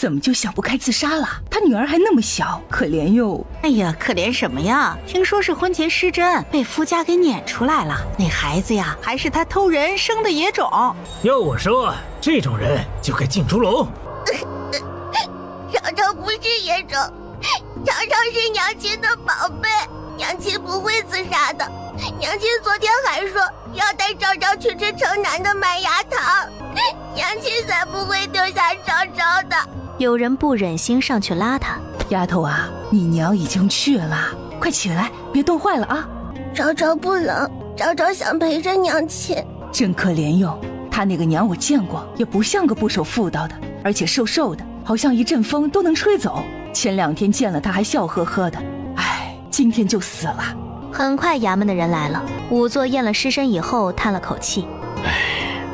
怎么就想不开自杀了？他女儿还那么小，可怜哟。哎呀，可怜什么呀？听说是婚前失贞，被夫家给撵出来了。那孩子呀，还是他偷人生的野种。要我说，这种人就该进猪笼。昭昭不是野种，昭昭是娘亲的宝贝，娘亲不会自杀的。娘亲昨天还说要带昭昭去吃城南的麦芽糖，娘亲才不会丢下昭昭的。有人不忍心上去拉她，丫头啊，你娘已经去了，快起来，别冻坏了啊。昭昭不冷，昭昭想陪着娘亲。真可怜哟，她那个娘我见过，也不像个不守妇道的，而且瘦瘦的，好像一阵风都能吹走。前2天见了她还笑呵呵的，唉，今天就死了。很快衙门的人来了，仵作验了尸身以后叹了口气，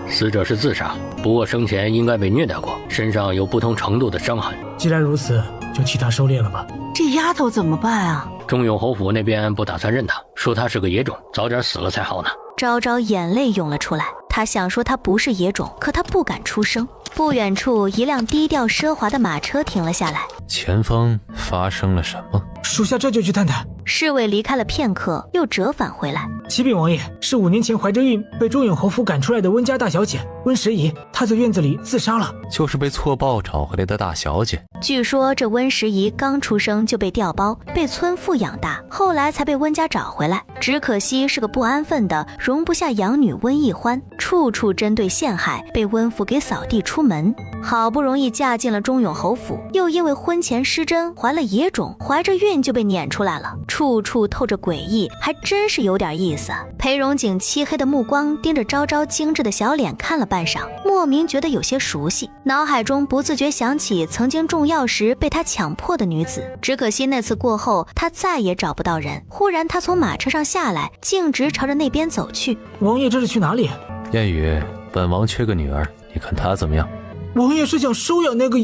死者是自杀，不过生前应该被虐待过，身上有不同程度的伤痕。既然如此，就替他收敛了吧。这丫头怎么办啊？中永侯府那边不打算认他，说他是个野种，早点死了才好呢。昭昭眼泪涌了出来，她想说她不是野种，可她不敢出声。不远处，一辆低调奢华的马车停了下来。前方发生了什么？属下这就去探探。侍卫离开了片刻，又折返回来。启禀王爷，是5年前怀着孕被中永侯府赶出来的温家大小姐温时宜，她在院子里自杀了。就是被错报找回来的大小姐。据说这温时宜刚出生就被调包，被村妇养大，后来才被温家找回来。只可惜是个不安分的，容不下养女温奕欢，处处针对陷害，被温府给扫地出门。好不容易嫁进了中永侯府，又因为婚前失贞怀了野种，怀着孕就被撵出来了，处处透着诡异，还真是有点意思。裴荣景漆黑的目光盯着昭昭精致的小脸看了半晌，莫名觉得有些熟悉，脑海中不自觉想起曾经重要时被他强迫的女子。只可惜那次过后，他再也找不到人。忽然他从马车上下来，径直朝着那边走去。王爷这是去哪里？燕语，本王缺个女儿，你看她怎么样？王爷是想收养那个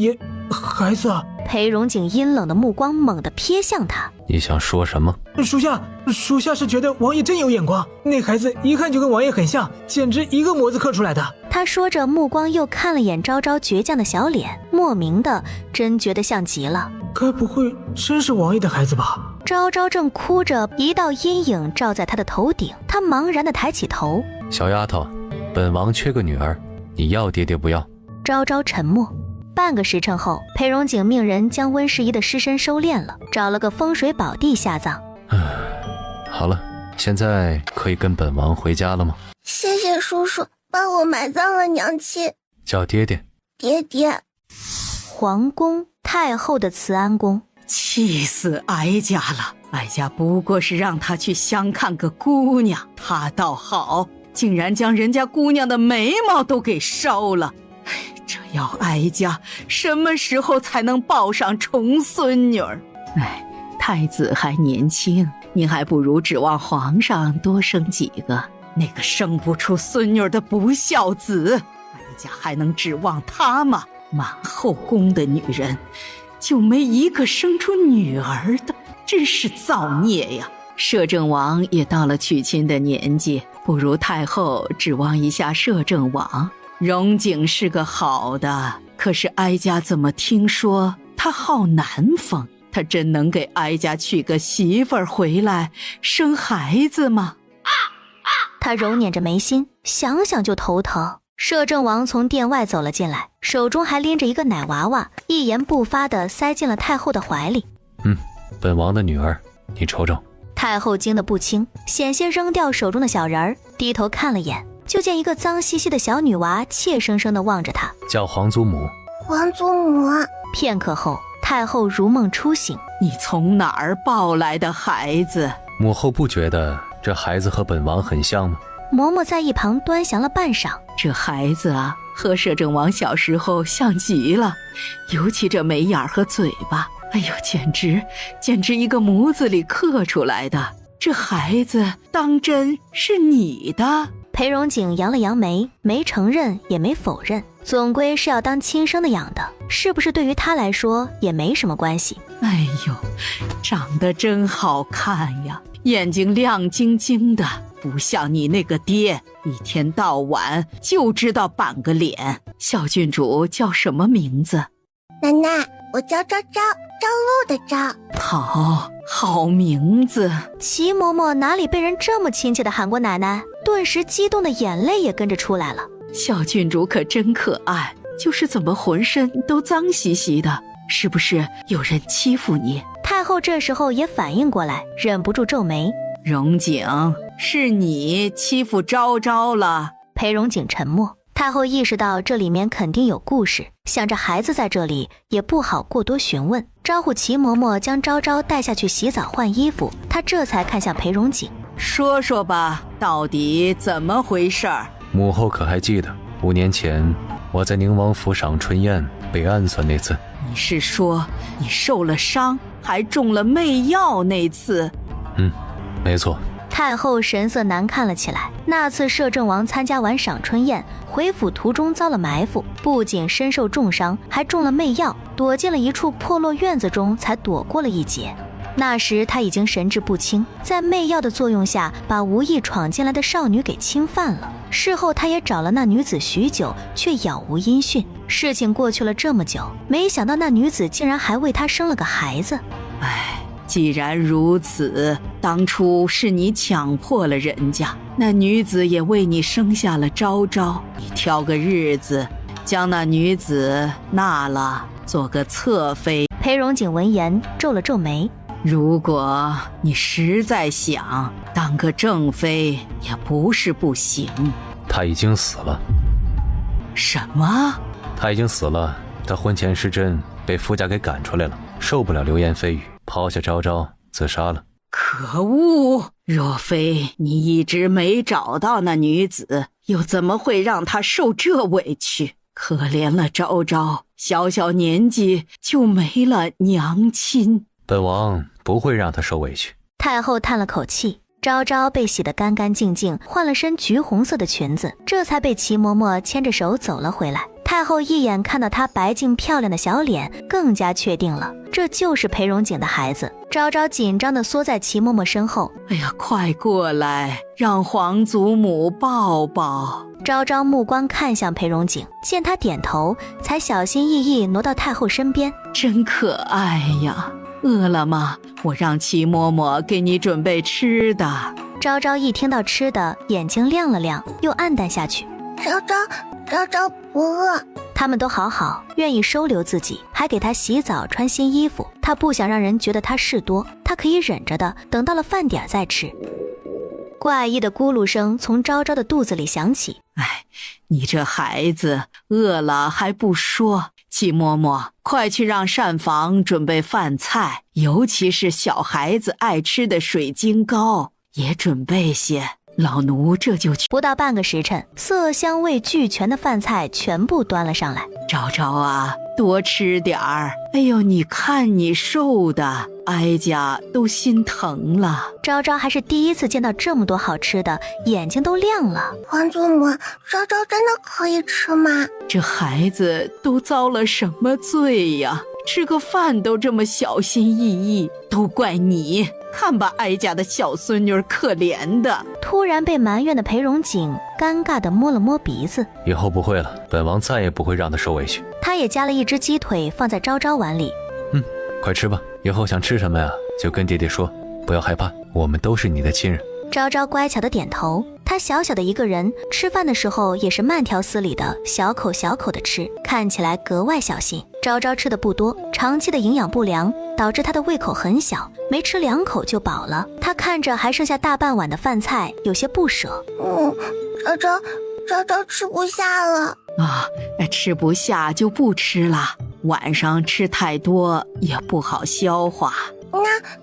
孩子啊？裴荣景阴冷的目光猛地瞥向他。你想说什么？属下是觉得王爷真有眼光，那孩子一看就跟王爷很像，简直一个模子刻出来的。他说着，目光又看了眼昭昭倔强的小脸，莫名的真觉得像极了。该不会真是王爷的孩子吧？昭昭正哭着，一道阴影照在他的头顶，他茫然的抬起头。小丫头，本王缺个女儿，你要爹爹不要？昭昭沉默。半个时辰后，裴荣景命人将温时宜的尸身收敛了，找了个风水宝地下葬。好了，现在可以跟本王回家了吗？谢谢叔叔帮我埋葬了娘亲。叫爹爹。爹爹。皇宫，太后的慈安宫。气死哀家了，哀家不过是让他去相看个姑娘，他倒好，竟然将人家姑娘的眉毛都给烧了。这要哀家什么时候才能抱上重孙女儿？太子还年轻，你还不如指望皇上多生几个。那个生不出孙女的不孝子，哀家还能指望他吗？满后宫的女人，就没一个生出女儿的，真是造孽呀！摄政王也到了娶亲的年纪，不如太后指望一下摄政王。荣景是个好的，可是哀家怎么听说他好南风？他真能给哀家娶个媳妇儿回来生孩子吗？他揉捻着眉心，想想就头疼。摄政王从殿外走了进来，手中还拎着一个奶娃娃，一言不发地塞进了太后的怀里。本王的女儿，你瞅瞅。太后惊得不轻，险些扔掉手中的小人儿，低头看了眼，就见一个脏兮兮的小女娃怯生生地望着她，叫皇祖母。皇祖母。片刻后，太后如梦初醒。你从哪儿抱来的孩子？母后不觉得这孩子和本王很像吗？嬷嬷在一旁端详了半晌。这孩子啊，和摄政王小时候像极了，尤其这眉眼和嘴巴，哎呦，简直一个模子里刻出来的。这孩子当真是你的？裴荣景扬了扬眉，没承认也没否认，总归是要当亲生的养的，是不是对于他来说也没什么关系。哎呦，长得真好看呀，眼睛亮晶晶的，不像你那个爹，一天到晚就知道板个脸。小郡主叫什么名字？奶奶，我叫昭昭，朝露的昭。好名字。齐嬷嬷哪里被人这么亲切地喊过奶奶，顿时激动的眼泪也跟着出来了。小郡主可真可爱，就是怎么浑身都脏兮兮的，是不是有人欺负你？太后这时候也反应过来，忍不住皱眉。荣景，是你欺负昭昭了。裴荣景沉默。太后意识到这里面肯定有故事，想着孩子在这里也不好过多询问，招呼齐嬷嬷将昭昭带下去洗澡换衣服。她这才看向裴荣景，说说吧，到底怎么回事儿？母后可还记得5年前我在宁王府赏春宴被暗算那次？你是说你受了伤还中了媚药那次？没错。太后神色难看了起来。那次摄政王参加完赏春宴，回府途中遭了埋伏，不仅身受重伤，还中了媚药，躲进了一处破落院子中，才躲过了一劫。那时他已经神志不清，在媚药的作用下，把无意闯进来的少女给侵犯了。事后他也找了那女子许久，却杳无音讯。事情过去了这么久，没想到那女子竟然还为他生了个孩子。既然如此，当初是你强迫了人家，那女子也为你生下了昭昭，你挑个日子将那女子纳了，做个侧妃。裴荣景闻言皱了皱眉，如果你实在想当个正妃，也不是不行。他已经死了。什么？他已经死了，他婚前失贞，被夫家给赶出来了，受不了流言蜚语，抛下昭昭自杀了。可恶！若非你一直没找到那女子，又怎么会让她受这委屈？可怜了昭昭，小小年纪就没了娘亲。本王不会让她受委屈。太后叹了口气。昭昭被洗得干干净净，换了身橘红色的裙子，这才被齐嬷嬷牵着手走了回来。太后一眼看到她白净漂亮的小脸，更加确定了，这就是裴荣景的孩子。昭昭紧张地缩在齐嬷嬷身后，哎呀，快过来，让皇祖母抱抱。昭昭目光看向裴荣景，见他点头，才小心翼翼挪到太后身边。真可爱呀，饿了吗？我让齐嬷嬷给你准备吃的。昭昭一听到吃的，眼睛亮了亮，又暗淡下去。昭昭不饿。他们都好，愿意收留自己，还给他洗澡穿新衣服。他不想让人觉得他事多，他可以忍着的，等到了饭点再吃。怪异的咕噜声从昭昭的肚子里响起。你这孩子饿了还不说。齐嬷嬷，快去让膳房准备饭菜，尤其是小孩子爱吃的水晶糕，也准备些。老奴这就去。不到半个时辰，色香味俱全的饭菜全部端了上来。昭昭啊，多吃点儿。哎呦，你看你瘦的，哀家都心疼了。昭昭还是第一次见到这么多好吃的，眼睛都亮了。皇祖母，昭昭真的可以吃吗？这孩子都遭了什么罪呀？吃个饭都这么小心翼翼，都怪你。看把哀家的小孙女可怜的。突然被埋怨的裴荣景尴尬地摸了摸鼻子。以后不会了，本王再也不会让她受委屈。他也夹了一只鸡腿放在昭昭碗里。快吃吧，以后想吃什么呀，就跟爹爹说，不要害怕，我们都是你的亲人。昭昭乖巧地点头。她小小的一个人，吃饭的时候也是慢条斯理的，小口小口地吃，看起来格外小心。昭昭吃的不多，长期的营养不良导致她的胃口很小，没吃2口就饱了。她看着还剩下大半碗的饭菜，有些不舍。昭昭吃不下了啊，吃不下就不吃了，晚上吃太多也不好消化。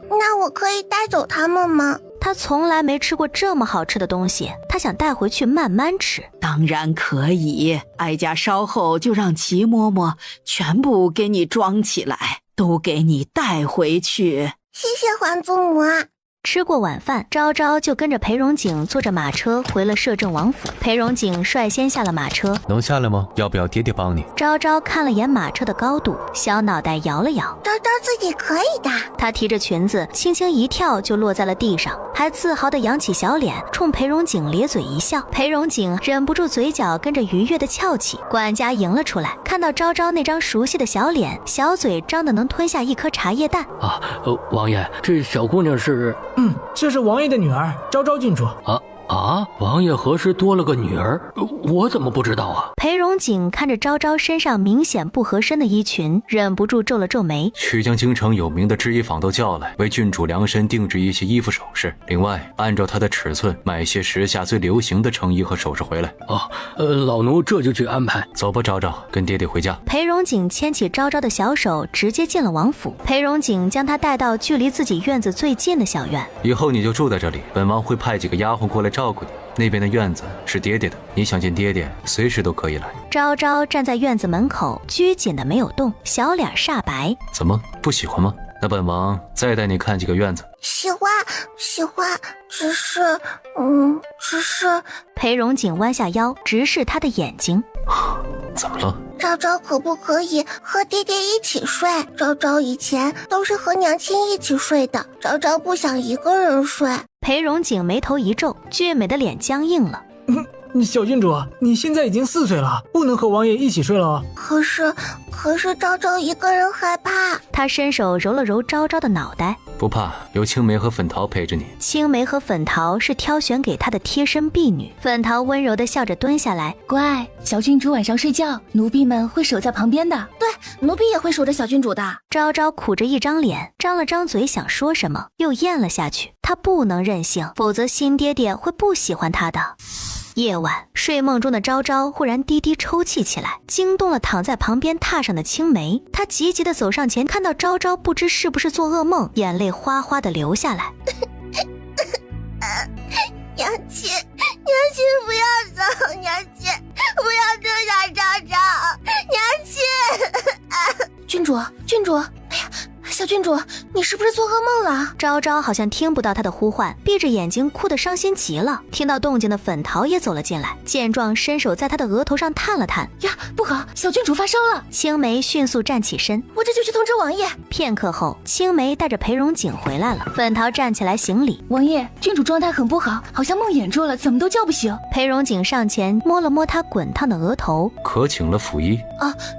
那我可以带走他们吗？他从来没吃过这么好吃的东西，他想带回去慢慢吃。当然可以，哀家稍后就让齐嬷嬷全部给你装起来，都给你带回去。谢谢皇祖母啊。吃过晚饭，昭昭就跟着裴荣景坐着马车回了摄政王府。裴荣景率先下了马车，能下来吗？要不要爹爹帮你？昭昭看了眼马车的高度，小脑袋摇了摇。昭昭自己可以的。她提着裙子，轻轻一跳就落在了地上，还自豪地扬起小脸，冲裴荣景咧嘴一笑。裴荣景忍不住嘴角跟着愉悦地翘起。管家迎了出来，看到昭昭那张熟悉的小脸，小嘴张得能吞下一颗茶叶蛋。王爷，这小姑娘是……这是王爷的女儿昭昭郡主。王爷何时多了个女儿？我怎么不知道啊？裴荣景看着昭昭身上明显不合身的衣裙，忍不住皱了皱眉。去将京城有名的织衣坊都叫来，为郡主量身定制一些衣服首饰。另外，按照她的尺寸买些时下最流行的成衣和首饰回来。老奴这就去安排。走吧，昭昭，跟爹爹回家。裴荣景牵起昭昭的小手，直接进了王府。裴荣景将她带到距离自己院子最近的小院。以后你就住在这里，本王会派几个丫鬟过来照顾你。那边的院子是爹爹的，你想见爹爹，随时都可以来。昭昭站在院子门口，拘谨的没有动，小脸煞白。怎么不喜欢吗？那本王再带你看几个院子。喜欢，只是……裴荣景弯下腰，直视他的眼睛。怎么了？昭昭可不可以和爹爹一起睡？昭昭以前都是和娘亲一起睡的，昭昭不想一个人睡。裴荣景眉头一皱，俊美的脸僵硬了。小郡主，你现在已经4岁了，不能和王爷一起睡了哦。可是昭昭一个人害怕。他伸手揉了揉昭昭的脑袋。不怕，有青梅和粉桃陪着你。青梅和粉桃是挑选给他的贴身婢女。粉桃温柔地笑着蹲下来，乖，小郡主晚上睡觉，奴婢们会守在旁边的。对，奴婢也会守着小郡主的。昭昭苦着一张脸，张了张嘴想说什么，又咽了下去。他不能任性，否则新爹爹会不喜欢他的。夜晚，睡梦中的昭昭忽然低低抽泣起来，惊动了躺在旁边榻上的青梅。他急急地走上前，看到昭昭不知是不是做噩梦，眼泪哗哗地流下来。娘亲不要走，娘亲不要丢下昭昭，娘亲。郡主，哎呀，小郡主，你是不是做噩梦了？昭昭好像听不到他的呼唤，闭着眼睛哭得伤心极了。听到动静的粉桃也走了进来，见状伸手在他的额头上探了探。呀，不好，小郡主发烧了！青梅迅速站起身，我这就去通知王爷。片刻后，青梅带着裴荣景回来了。粉桃站起来行礼。王爷，郡主状态很不好，好像梦魇住了，怎么都叫不醒。裴荣景上前摸了摸他滚烫的额头。可请了府医？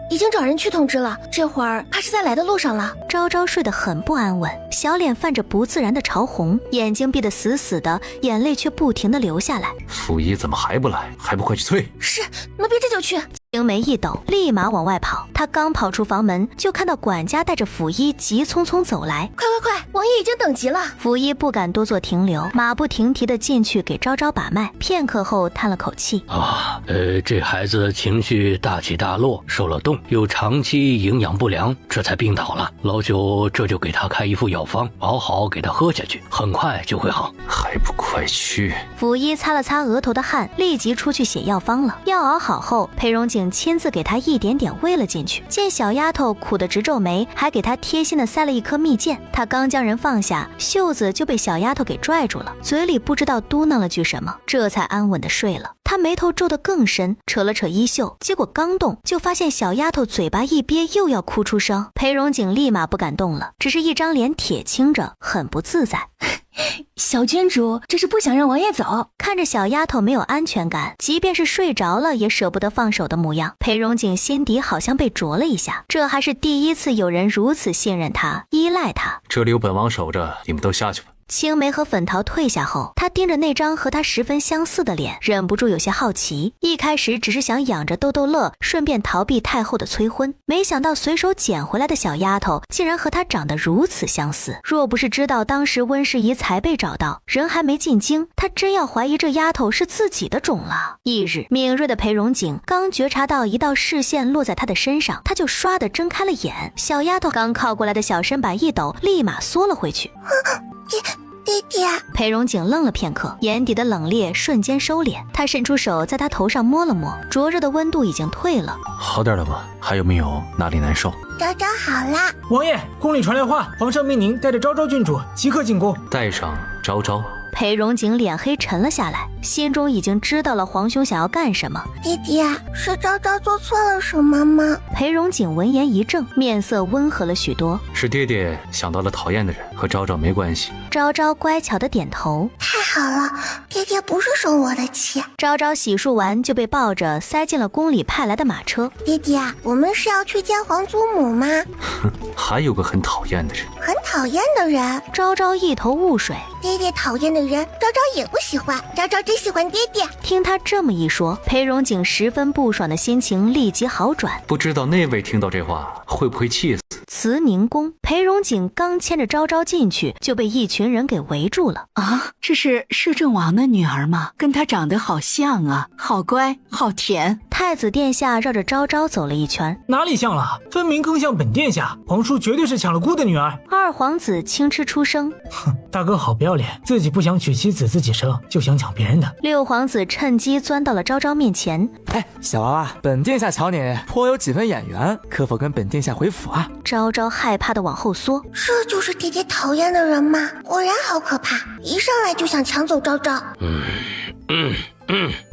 已经找人去通知了，这会儿怕是在来的路上了。昭昭睡得很不安稳，小脸泛着不自然的潮红，眼睛闭得死死的，眼泪却不停地流下来。府医怎么还不来？还不快去催？是，奴婢这就去。青梅一抖，立马往外跑。他刚跑出房门，就看到管家带着府医急匆匆走来。快，王爷已经等急了。府医不敢多做停留，马不停蹄地进去给昭昭把脉。片刻后叹了口气：这孩子情绪大起大落，受了冻，又长期营养不良，这才病倒了。老九这就给他开一副药方，熬好给他喝下去，很快就会好。还不快去！府医擦了擦额头的汗，立即出去写药方了。药熬好后，裴荣景亲自给他一点点喂了进去。见小丫头苦得直皱眉，还给她贴心的塞了一颗蜜饯。他刚将人放下，袖子就被小丫头给拽住了，嘴里不知道嘟囔了句什么，这才安稳的睡了。他眉头皱得更深，扯了扯衣袖，结果刚动就发现小丫头嘴巴一憋，又要哭出声。裴荣景立马不敢动了，只是一张脸铁青着，很不自在。小郡主这是不想让王爷走。看着小丫头没有安全感，即便是睡着了也舍不得放手的模样，裴荣景心底好像被啄了一下。这还是第一次有人如此信任他，依赖他。这里有本王守着，你们都下去吧。青梅和粉桃退下后，他盯着那张和他十分相似的脸，忍不住有些好奇。一开始只是想养着逗逗乐，顺便逃避太后的催婚，没想到随手捡回来的小丫头竟然和他长得如此相似。若不是知道当时温师仪才被找到，人还没进京，他真要怀疑这丫头是自己的种了。翌日，敏锐的裴荣景刚觉察到一道视线落在他的身上，他就唰地睁开了眼。小丫头刚靠过来的小身板一抖，立马缩了回去。爹爹。裴荣景愣了片刻，眼底的冷冽瞬间收敛。他伸出手在他头上摸了摸，灼热的温度已经退了。好点了吗？还有没有哪里难受？昭昭好啦。王爷，宫里传来话，皇上命您带着昭昭郡主即刻进宫。带上昭昭。裴荣景脸黑沉了下来，心中已经知道了皇兄想要干什么。爹爹，是昭昭做错了什么吗？裴荣景闻言一怔，面色温和了许多。是爹爹想到了讨厌的人，和昭昭没关系。昭昭乖巧的点头。太好了，爹爹不是生我的气。昭昭洗漱完就被抱着塞进了宫里派来的马车。爹爹，我们是要去见皇祖母吗？哼，还有个很讨厌的人。很讨厌的人？昭昭一头雾水。爹爹讨厌的人，昭昭也不喜欢，昭昭只喜欢爹爹。听他这么一说，裴荣景十分不爽的心情立即好转。不知道那位听到这话会不会气死？慈宁宫，裴荣景刚牵着昭昭进去，就被一群人给围住了。啊，这是摄政王的女儿吗？跟她长得好像啊，好乖，好甜。太子殿下绕着昭昭走了一圈。哪里像了？分明更像本殿下。皇叔绝对是抢了姑的女儿。二皇子轻嗤出声。哼，大哥好不要脸，自己不想娶妻子自己生，就想抢别人的。六皇子趁机钻到了昭昭面前。哎，小娃娃，本殿下瞧你颇有几分眼缘，可否跟本殿下回府啊？昭昭害怕的往后缩。这就是爹爹讨厌的人吗？果然好可怕，一上来就想抢走昭昭。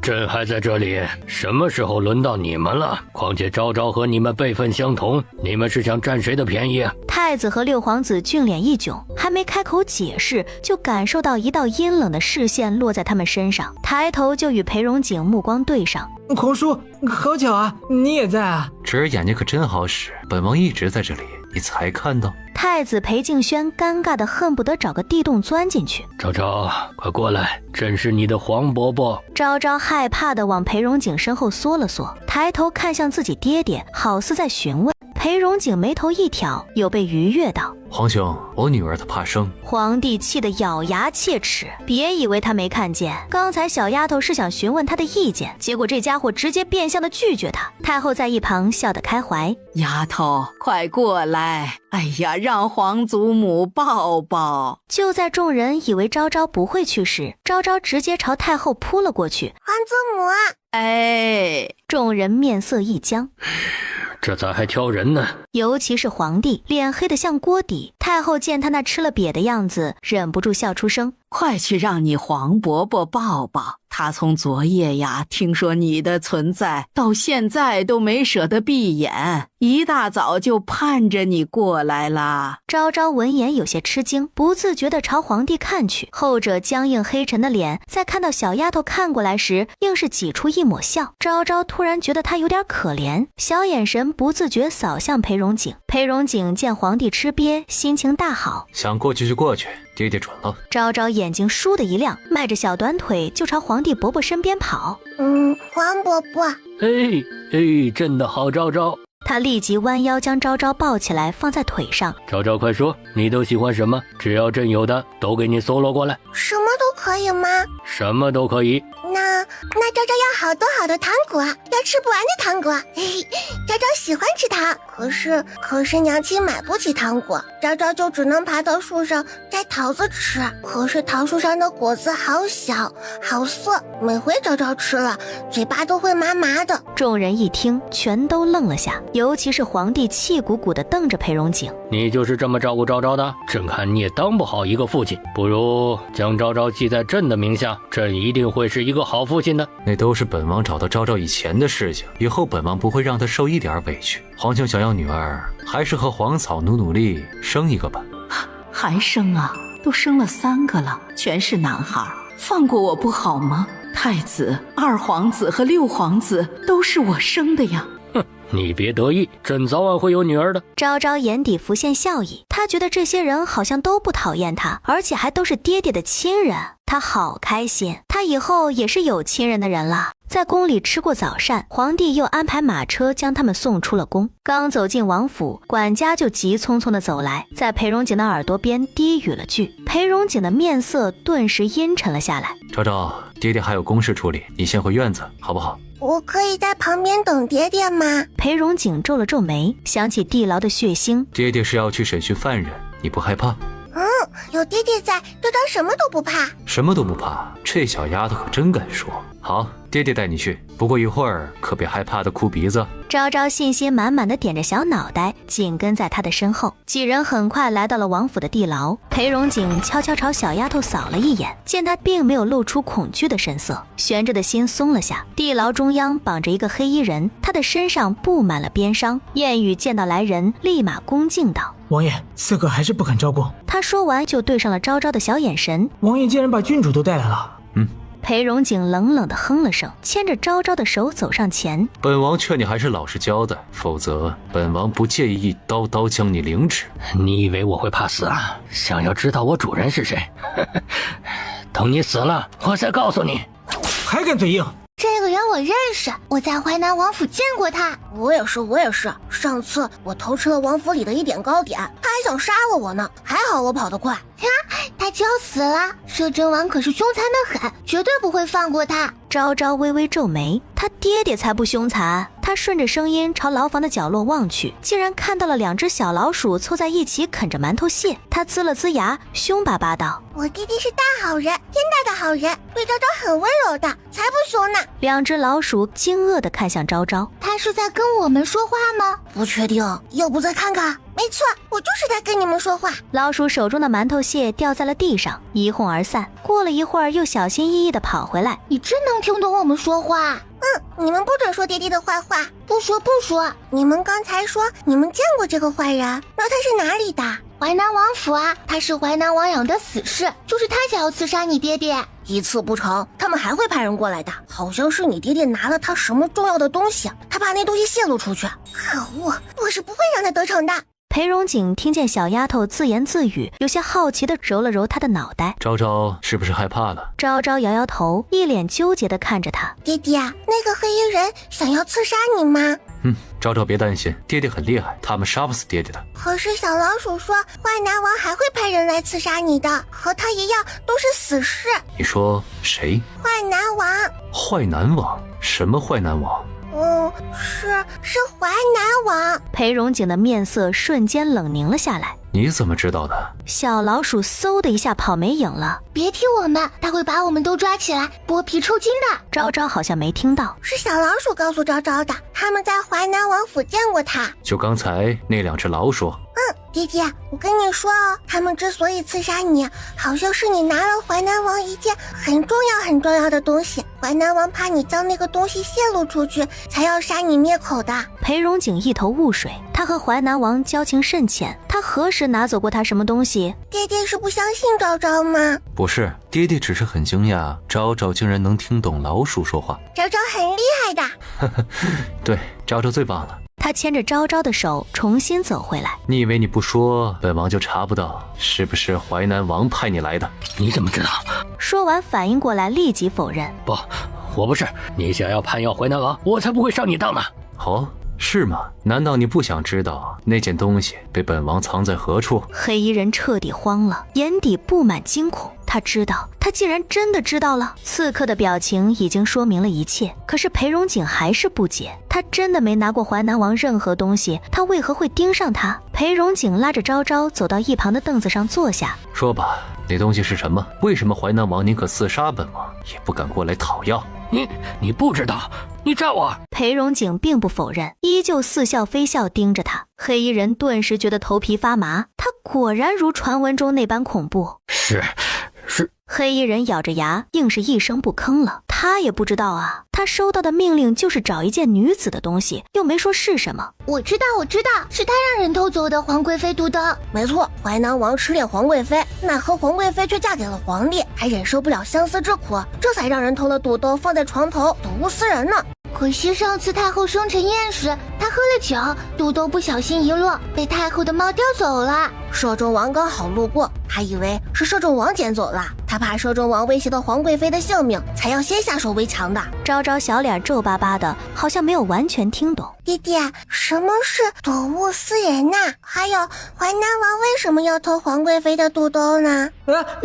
朕还在这里，什么时候轮到你们了？况且昭昭和你们辈分相同，你们是想占谁的便宜？太子和六皇子俊脸一窘，还没开口解释，就感受到一道阴冷的视线落在他们身上，抬头就与裴荣景目光对上。皇叔，好巧啊，你也在啊！侄儿眼睛可真好使，本王一直在这里，你才看到。太子裴敬轩尴尬的恨不得找个地洞钻进去。昭昭，快过来，朕是你的黄伯伯。昭昭害怕的往裴荣景身后缩了缩，抬头看向自己爹爹，好似在询问。裴荣景眉头一挑，有被愉悦道：皇兄，我女儿她怕生。皇帝气得咬牙切齿，别以为他没看见，刚才小丫头是想询问他的意见，结果这家伙直接变相的拒绝他。太后在一旁笑得开怀：丫头，快过来！哎呀，让皇祖母抱抱。就在众人以为昭昭不会去时，昭昭直接朝太后扑了过去。皇祖母啊！哎，众人面色一僵。这咋还挑人呢？尤其是皇帝，脸黑得像锅底。太后见他那吃了瘪的样子，忍不住笑出声：快去让你黄伯伯抱抱。他从昨夜呀听说你的存在，到现在都没舍得闭眼，一大早就盼着你过来啦。昭昭闻言有些吃惊，不自觉地朝皇帝看去，后者僵硬黑沉的脸在看到小丫头看过来时，硬是挤出一抹笑。昭昭突然觉得她有点可怜，小眼神不自觉扫向裴荣景。裴荣景见皇帝吃瘪，心情大好，想过去就过去，爹爹准了。昭昭眼睛倏地一亮，迈着小短腿就朝皇帝伯伯身边跑。皇伯伯。朕的好昭昭。他立即弯腰将昭昭抱起来放在腿上。昭昭快说，你都喜欢什么？只要朕有的都给你搜罗过来。什么都可以吗？什么都可以。那昭昭要好多好多糖果，要吃不完的糖果。嘿嘿，昭昭喜欢吃糖，可是娘亲买不起糖果，昭昭就只能爬到树上摘桃子吃。可是桃树上的果子好小好涩，每回昭昭吃了，嘴巴都会麻麻的。众人一听，全都愣了下，尤其是皇帝气鼓鼓地瞪着裴荣景。你就是这么照顾昭昭的？朕看你也当不好一个父亲，不如将昭昭记在朕的名下，朕一定会是一个好父亲的。那都是本王找到昭昭以前的事情，以后本王不会让她受一点委屈。皇兄想要女儿，还是和黄草努力生一个吧。还生啊？都生了3个了，全是男孩，放过我不好吗？太子、二皇子和六皇子都是我生的呀。哼，你别得意，朕早晚会有女儿的。昭昭眼底浮现笑意，他觉得这些人好像都不讨厌他，而且还都是爹爹的亲人，他好开心，他以后也是有亲人的人了。在宫里吃过早膳，皇帝又安排马车将他们送出了宫。刚走进王府，管家就急匆匆地走来，在裴荣景的耳朵边低语了句。裴荣景的面色顿时阴沉了下来。昭昭，爹爹还有公事处理，你先回院子好不好？我可以在旁边等爹爹吗？裴荣景皱了皱眉，想起地牢的血腥。爹爹是要去审讯犯人，你不害怕？有爹爹在，队长什么都不怕。什么都不怕，这小丫头可真敢说。好，爹爹带你去，不过一会儿可别害怕的哭鼻子。昭昭信心满满的点着小脑袋，紧跟在他的身后。几人很快来到了王府的地牢。裴荣景悄悄朝小丫头扫了一眼，见她并没有露出恐惧的神色，悬着的心松了下。地牢中央绑着一个黑衣人，他的身上布满了鞭伤。燕羽见到来人，立马恭敬道：王爷，刺客还是不肯招供。他说完就对上了昭昭的小眼神。王爷竟然把郡主都带来了。裴荣景冷冷地哼了声，牵着昭昭的手走上前。本王劝你还是老实交代，否则本王不介意一刀刀将你凌迟。你以为我会怕死啊？想要知道我主人是谁？等你死了，我再告诉你。还敢嘴硬？这个人我认识，我在淮南王府见过他。我也是。上次我偷吃了王府里的一点糕点，他还想杀了我呢，还好我跑得快。他就要死了，摄政王可是凶残的很，绝对不会放过他。昭昭微微皱眉，他爹爹才不凶残。他顺着声音朝牢房的角落望去，竟然看到了2只小老鼠凑在一起啃着馒头屑。他呲了呲牙，凶巴巴道：我弟弟是大好人，天大的好人，对昭昭很温柔的，才不凶呢。2只老鼠惊愕地看向昭昭，他是在跟我们说话吗？不确定，要不再看看？没错，我就是在跟你们说话。老鼠手中的馒头屑掉在了地上，一哄而散。过了一会儿，又小心翼翼地跑回来。你真能听懂我们说话。你们不准说爹爹的坏话，不说。你们刚才说你们见过这个坏人，那他是哪里的？淮南王府啊，他是淮南王养的死士，就是他想要刺杀你爹爹。一次不成，他们还会派人过来的。好像是你爹爹拿了他什么重要的东西，他怕那东西泄露出去。可恶，我是不会让他得逞的。裴荣景听见小丫头自言自语，有些好奇地揉了揉她的脑袋。昭昭是不是害怕了？昭昭摇摇头，一脸纠结地看着他。爹爹，那个黑衣人想要刺杀你吗？昭昭别担心，爹爹很厉害，他们杀不死爹爹的。可是小老鼠说淮南王还会派人来刺杀你的，和他一样都是死士。你说谁？淮南王。淮南王？什么淮南王？是淮南王。裴荣景的面色瞬间冷凝了下来。你怎么知道的？小老鼠嗖的一下跑没影了。别提我们，他会把我们都抓起来剥皮抽筋的。昭昭好像没听到，是小老鼠告诉昭昭的，他们在淮南王府见过他。就刚才那2只老鼠？爹爹，我跟你说哦，他们之所以刺杀你，好像是你拿了淮南王一件很重要的东西，淮南王怕你将那个东西泄露出去，才要杀你灭口的。裴荣景一头雾水，他和淮南王交情甚浅，他何时拿走过他什么东西？爹爹是不相信昭昭吗？不是，爹爹只是很惊讶，昭昭竟然能听懂老鼠说话。昭昭很厉害的。对，昭昭最棒了。他牵着昭昭的手重新走回来。你以为你不说，本王就查不到是不是淮南王派你来的？你怎么知道？说完反应过来，立即否认。不，我不是。你想要攀要淮南王，我才不会上你当呢。是吗？难道你不想知道那件东西被本王藏在何处？黑衣人彻底慌了，眼底布满惊恐。他知道，他竟然真的知道了。刺客的表情已经说明了一切，可是裴荣景还是不解，他真的没拿过淮南王任何东西，他为何会盯上他？裴荣景拉着昭昭走到一旁的凳子上坐下。说吧，那东西是什么？为什么淮南王宁可刺杀本王，也不敢过来讨要？你不知道，你诈我！裴荣景并不否认，依旧似笑非笑盯着他。黑衣人顿时觉得头皮发麻，他果然如传闻中那般恐怖。是。黑衣人咬着牙，硬是一声不吭了。他也不知道啊，他收到的命令就是找一件女子的东西，又没说是什么。我知道，是他让人偷走的皇贵妃肚兜。没错，淮南王痴恋皇贵妃，奈何皇贵妃却嫁给了皇帝，还忍受不了相思之苦，这才让人偷了肚兜放在床头，睹物思人呢。可惜上次太后生辰宴时，他喝了酒，肚兜不小心遗落，被太后的猫叼走了。摄政王刚好路过，还以为是摄政王捡走了，他怕摄政王威胁到皇贵妃的性命，才要先下手为强的。昭昭小脸皱巴巴的，好像没有完全听懂。爹爹，什么是睹物思人呐？还有淮南王为什么要偷皇贵妃的肚兜呢？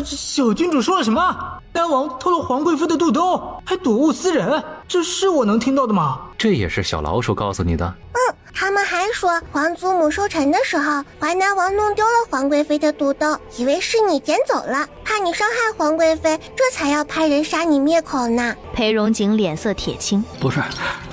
小君主说了什么？南王偷了皇贵妃的肚兜，还睹物思人，这是我能听到的吗？这也是小老鼠告诉你的？他们还说皇祖母收成的时候，淮南王弄丢了皇贵妃的肚兜，以为是你捡走了，怕你伤害皇贵妃，这才要派人杀你灭口呢。裴荣景脸色铁青，不是，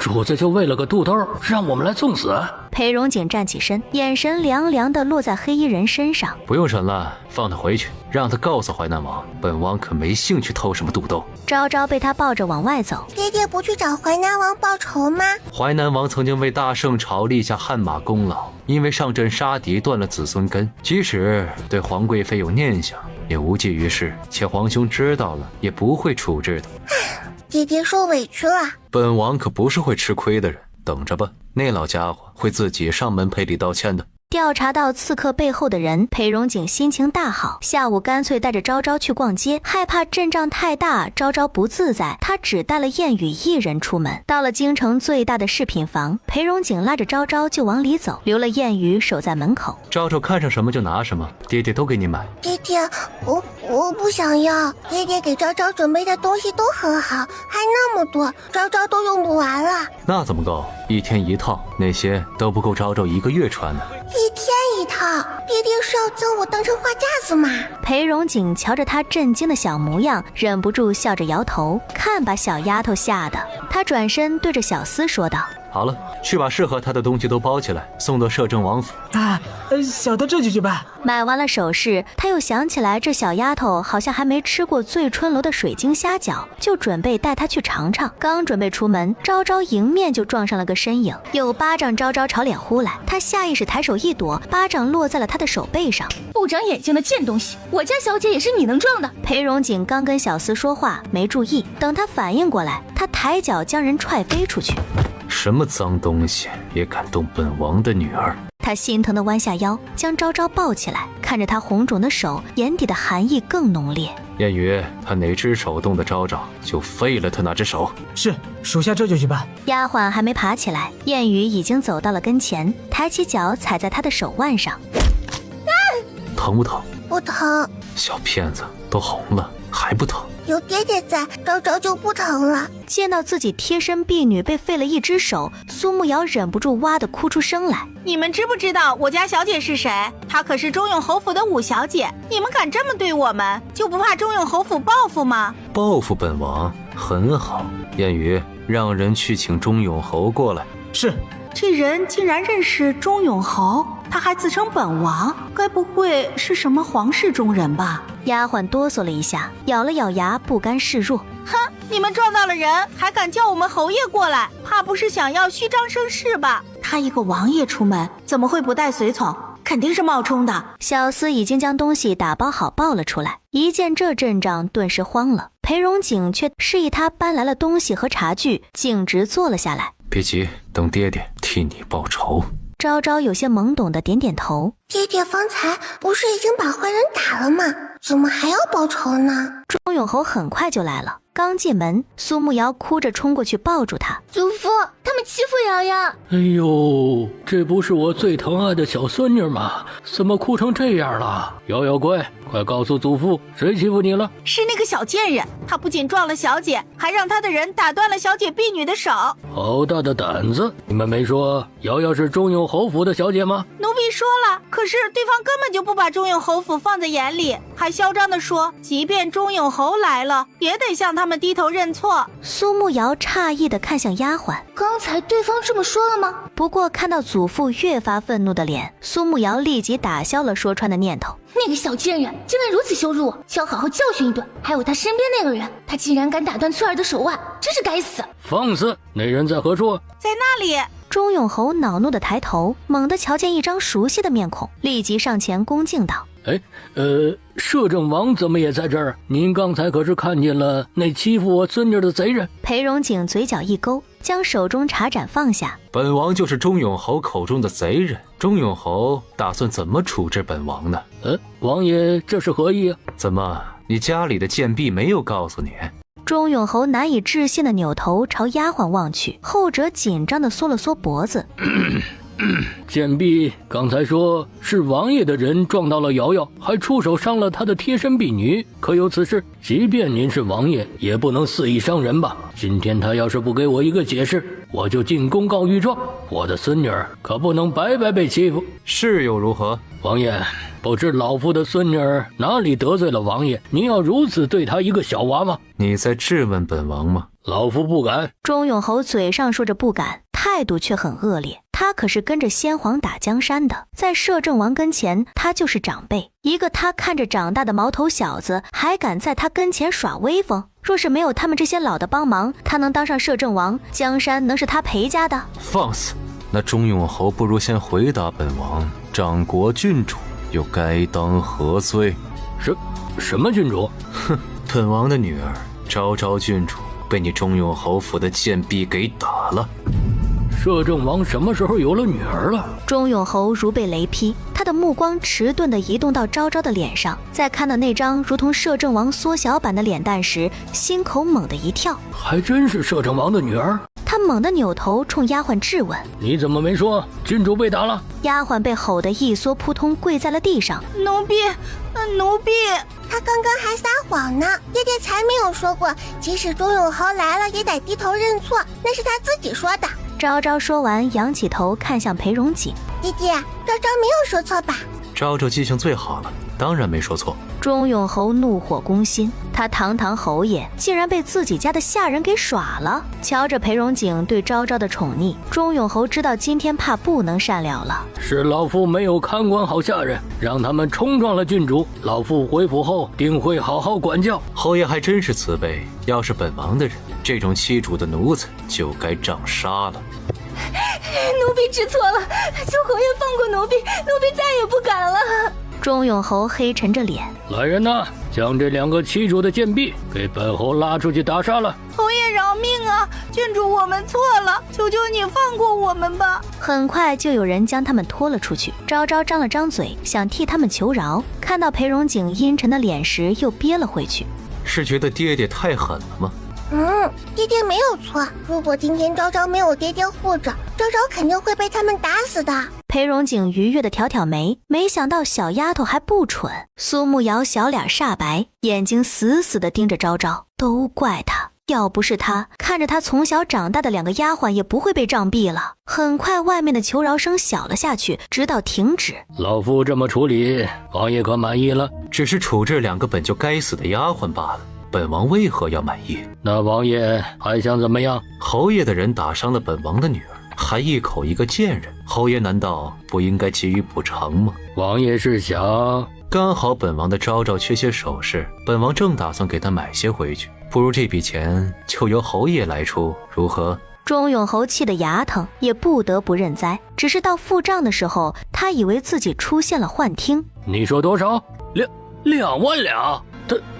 主子就为了个肚兜，让我们来送死？裴荣景站起身，眼神凉凉地落在黑衣人身上。不用审了，放他回去，让他告诉淮南王，本王可没兴趣偷什么肚兜。昭昭被他抱着往外走。爹爹不去找淮南王报仇吗？淮南王曾经为大圣朝立下汗马功劳，因为上阵杀敌断了子孙根，即使对皇贵妃有念想，也无济于事，且皇兄知道了也不会处置的。爹爹受委屈了。本王可不是会吃亏的人，等着吧，那老家伙会自己上门赔礼道歉的。调查到刺客背后的人，裴荣景心情大好，下午干脆带着昭昭去逛街，害怕阵仗太大，昭昭不自在，他只带了燕语一人出门。到了京城最大的饰品房，裴荣景拉着昭昭就往里走，留了燕语守在门口。昭昭看上什么就拿什么，爹爹都给你买。爹爹，我不想要，爹爹给昭昭准备的东西都很好，还那么多，昭昭都用不完了。那怎么够？一天一套，那些都不够昭昭1个月穿的。一天一套，爹爹是要将我当成花架子吗？裴荣景瞧着他震惊的小模样，忍不住笑着摇头，看把小丫头吓得。他转身对着小厮说道：好了，去把适合他的东西都包起来，送到摄政王府。小的这就去办。买完了首饰，他又想起来这小丫头好像还没吃过醉春楼的水晶虾饺，就准备带她去尝尝。刚准备出门，昭昭迎面就撞上了个身影，有巴掌昭昭朝脸呼来，他下意识抬手一躲，巴掌落在了他的手背上。不长眼睛的贱东西，我家小姐也是你能撞的。裴荣景刚跟小厮说话，没注意，等他反应过来，他抬脚将人踹飞出去。什么脏东西也敢动本王的女儿！他心疼地弯下腰，将昭昭抱起来，看着他红肿的手，眼底的寒意更浓烈。燕语，他哪只手动的昭昭，就废了他那只手。是，属下这就去办。丫鬟还没爬起来，燕语已经走到了跟前，抬起脚踩在他的手腕上。疼不疼？不疼。小骗子，都红了还不疼？有爹爹在，昭昭就不疼了。见到自己贴身婢女被废了一只手，苏慕瑶忍不住哇地哭出声来。你们知不知道我家小姐是谁？她可是中永侯府的五小姐。你们敢这么对我们，就不怕中永侯府报复吗？报复本王很好。燕语，让人去请中永侯过来。是。这人竟然认识中永侯，他还自称本王，该不会是什么皇室中人吧？丫鬟哆嗦了一下，咬了咬牙，不甘示弱。哼，你们撞到了人，还敢叫我们侯爷过来，怕不是想要虚张声势吧？他一个王爷出门，怎么会不带随从？肯定是冒充的。小厮已经将东西打包好抱了出来，一见这阵仗，顿时慌了。裴荣景却示意他搬来了东西和茶具，径直坐了下来。别急，等爹爹替你报仇。昭昭有些懵懂的点点头。爹爹方才不是已经把坏人打了吗？怎么还要报仇呢？钟永侯很快就来了，刚进门，苏慕瑶哭着冲过去抱住他。祖父，他们欺负瑶瑶。哎呦，这不是我最疼爱的小孙女吗？怎么哭成这样了？瑶瑶乖，快告诉祖父，谁欺负你了？是那个小贱人，他不仅撞了小姐，还让他的人打断了小姐婢女的手。好大的胆子！你们没说瑶瑶是中永侯府的小姐吗？奴婢说了，可是对方根本就不把中永侯府放在眼里，还嚣张地说，即便中永侯来了，也得向他们低头认错。苏慕瑶诧异地看向丫鬟，刚才对方这么说了吗？不过看到祖父越发愤怒的脸，苏慕瑶立即打消了说穿的念头。那个小贱人竟然如此羞辱我，就要好好教训一顿。还有他身边那个人，他竟然敢打断翠儿的手腕，真是该死！放肆！那人在何处？在那里。钟永侯恼怒地抬头，猛地瞧见一张熟悉的面孔，立即上前恭敬道：摄政王怎么也在这儿？您刚才可是看见了那欺负我孙女的贼人？裴荣景嘴角一勾，将手中茶盏放下。本王就是钟永侯口中的贼人，钟永侯打算怎么处置本王呢？王爷这是何意啊？怎么，你家里的贱婢没有告诉你？钟永侯难以置信地扭头朝丫鬟望去，后者紧张地缩了缩脖子。贱婢刚才说是王爷的人撞到了瑶瑶，还出手伤了他的贴身婢女，可有此事？即便您是王爷，也不能肆意伤人吧？今天他要是不给我一个解释，我就进宫告御状，我的孙女儿可不能白白被欺负。是又如何？王爷，不知老夫的孙女儿哪里得罪了王爷，您要如此对她一个小娃娃？你在质问本王吗？老夫不敢。钟永侯嘴上说着不敢，态度却很恶劣。他可是跟着先皇打江山的，在摄政王跟前，他就是长辈。一个他看着长大的毛头小子，还敢在他跟前耍威风。若是没有他们这些老的帮忙，他能当上摄政王，江山能是他裴家的？放肆！那钟永侯不如先回答本王，长国郡主又该当何罪？什么郡主？哼，本王的女儿昭昭郡主被你钟永侯府的贱婢给打了。摄政王什么时候有了女儿了？钟永侯如被雷劈，他的目光迟钝地移动到昭昭的脸上，在看到那张如同摄政王缩小版的脸蛋时，心口猛地一跳。还真是摄政王的女儿。他猛地扭头冲丫鬟质问：你怎么没说郡主被打了？丫鬟被吼得一缩扑通跪在了地上。奴婢，他刚刚还撒谎呢，爹爹才没有说过，即使钟永侯来了也得低头认错，那是他自己说的。昭昭说完，仰起头看向裴荣景：弟弟，昭昭没有说错吧？昭昭记性最好了，当然没说错。钟永侯怒火攻心，他堂堂侯爷竟然被自己家的下人给耍了。瞧着裴荣景对昭昭的宠溺，钟永侯知道今天怕不能善了了。是老夫没有看管好下人，让他们冲撞了郡主，老夫回府后定会好好管教。侯爷还真是慈悲，要是本王的人，这种欺主的奴才就该杖杀了。奴婢知错了，求侯爷放过奴婢，奴婢再也不敢了。钟永侯黑沉着脸：来人呐，将这2个欺主的贱婢给本侯拉出去打杀了。侯爷饶命啊！郡主，我们错了，求求你放过我们吧。很快就有人将他们拖了出去。昭昭张了张嘴，想替他们求饶，看到裴荣景阴沉的脸时，又憋了回去。是觉得爹爹太狠了吗？爹爹没有错。如果今天昭昭没有爹爹护着，昭昭肯定会被他们打死的。裴荣景愉悦地挑挑眉，没想到小丫头还不蠢。苏慕瑶小脸煞白，眼睛死死地盯着昭昭。都怪他，要不是他，看着他从小长大的2个丫鬟也不会被杖毙了。很快外面的求饶声小了下去，直到停止。老夫这么处理，王爷可满意了？只是处置2个本就该死的丫鬟罢了，本王为何要满意？那王爷还想怎么样？侯爷的人打伤了本王的女儿，还一口一个贱人，侯爷难道不应该给予补偿吗？王爷是想……刚好本王的昭昭缺些首饰，本王正打算给她买些回去，不如这笔钱就由侯爷来出，如何？钟永侯气得牙疼，也不得不认栽。只是到付账的时候，他以为自己出现了幻听。你说多少？2万两？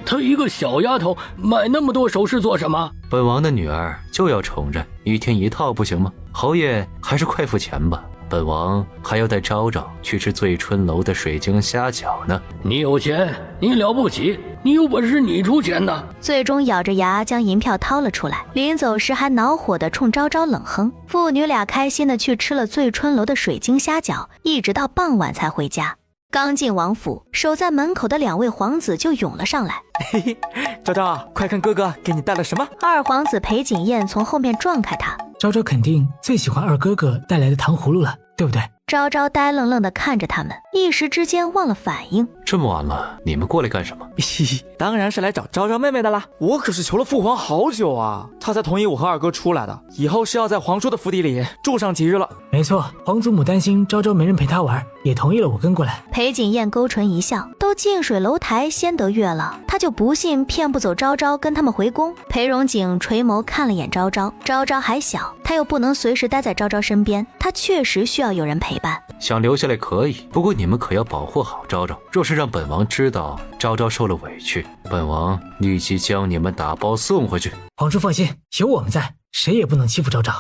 她一个小丫头买那么多首饰做什么？本王的女儿就要宠着，1天1套不行吗？侯爷还是快付钱吧，本王还要带昭昭去吃醉春楼的水晶虾饺呢。你有钱，你了不起，你有本事你出钱呢。最终咬着牙将银票掏了出来，临走时还恼火地冲昭昭冷哼。父女俩开心地去吃了醉春楼的水晶虾饺，一直到傍晚才回家。刚进王府，守在门口的2位皇子就涌了上来。嘿嘿，昭昭，快看哥哥给你带了什么。2皇子裴景彦从后面撞开他。昭昭肯定最喜欢2哥哥带来的糖葫芦了，对不对？昭昭呆愣愣地看着他们，一时之间忘了反应。这么晚了，你们过来干什么？嘻嘻，当然是来找昭昭妹妹的啦。我可是求了父皇好久啊，他才同意我和2哥出来的。以后是要在皇叔的府邸里住上几日了。没错，皇祖母担心昭昭没人陪她玩，也同意了我跟过来。裴景彦勾唇一笑，都近水楼台先得月了，他就不信骗不走昭昭跟他们回宫。裴荣景垂眸看了眼昭昭，昭昭还小，他又不能随时待在昭昭身边，他确实需要有人陪伴。想留下来可以，不过你们可要保护好昭昭，若是让本王知道昭昭受了委屈，本王立即将你们打包送回去。皇叔放心，有我们在，谁也不能欺负昭昭。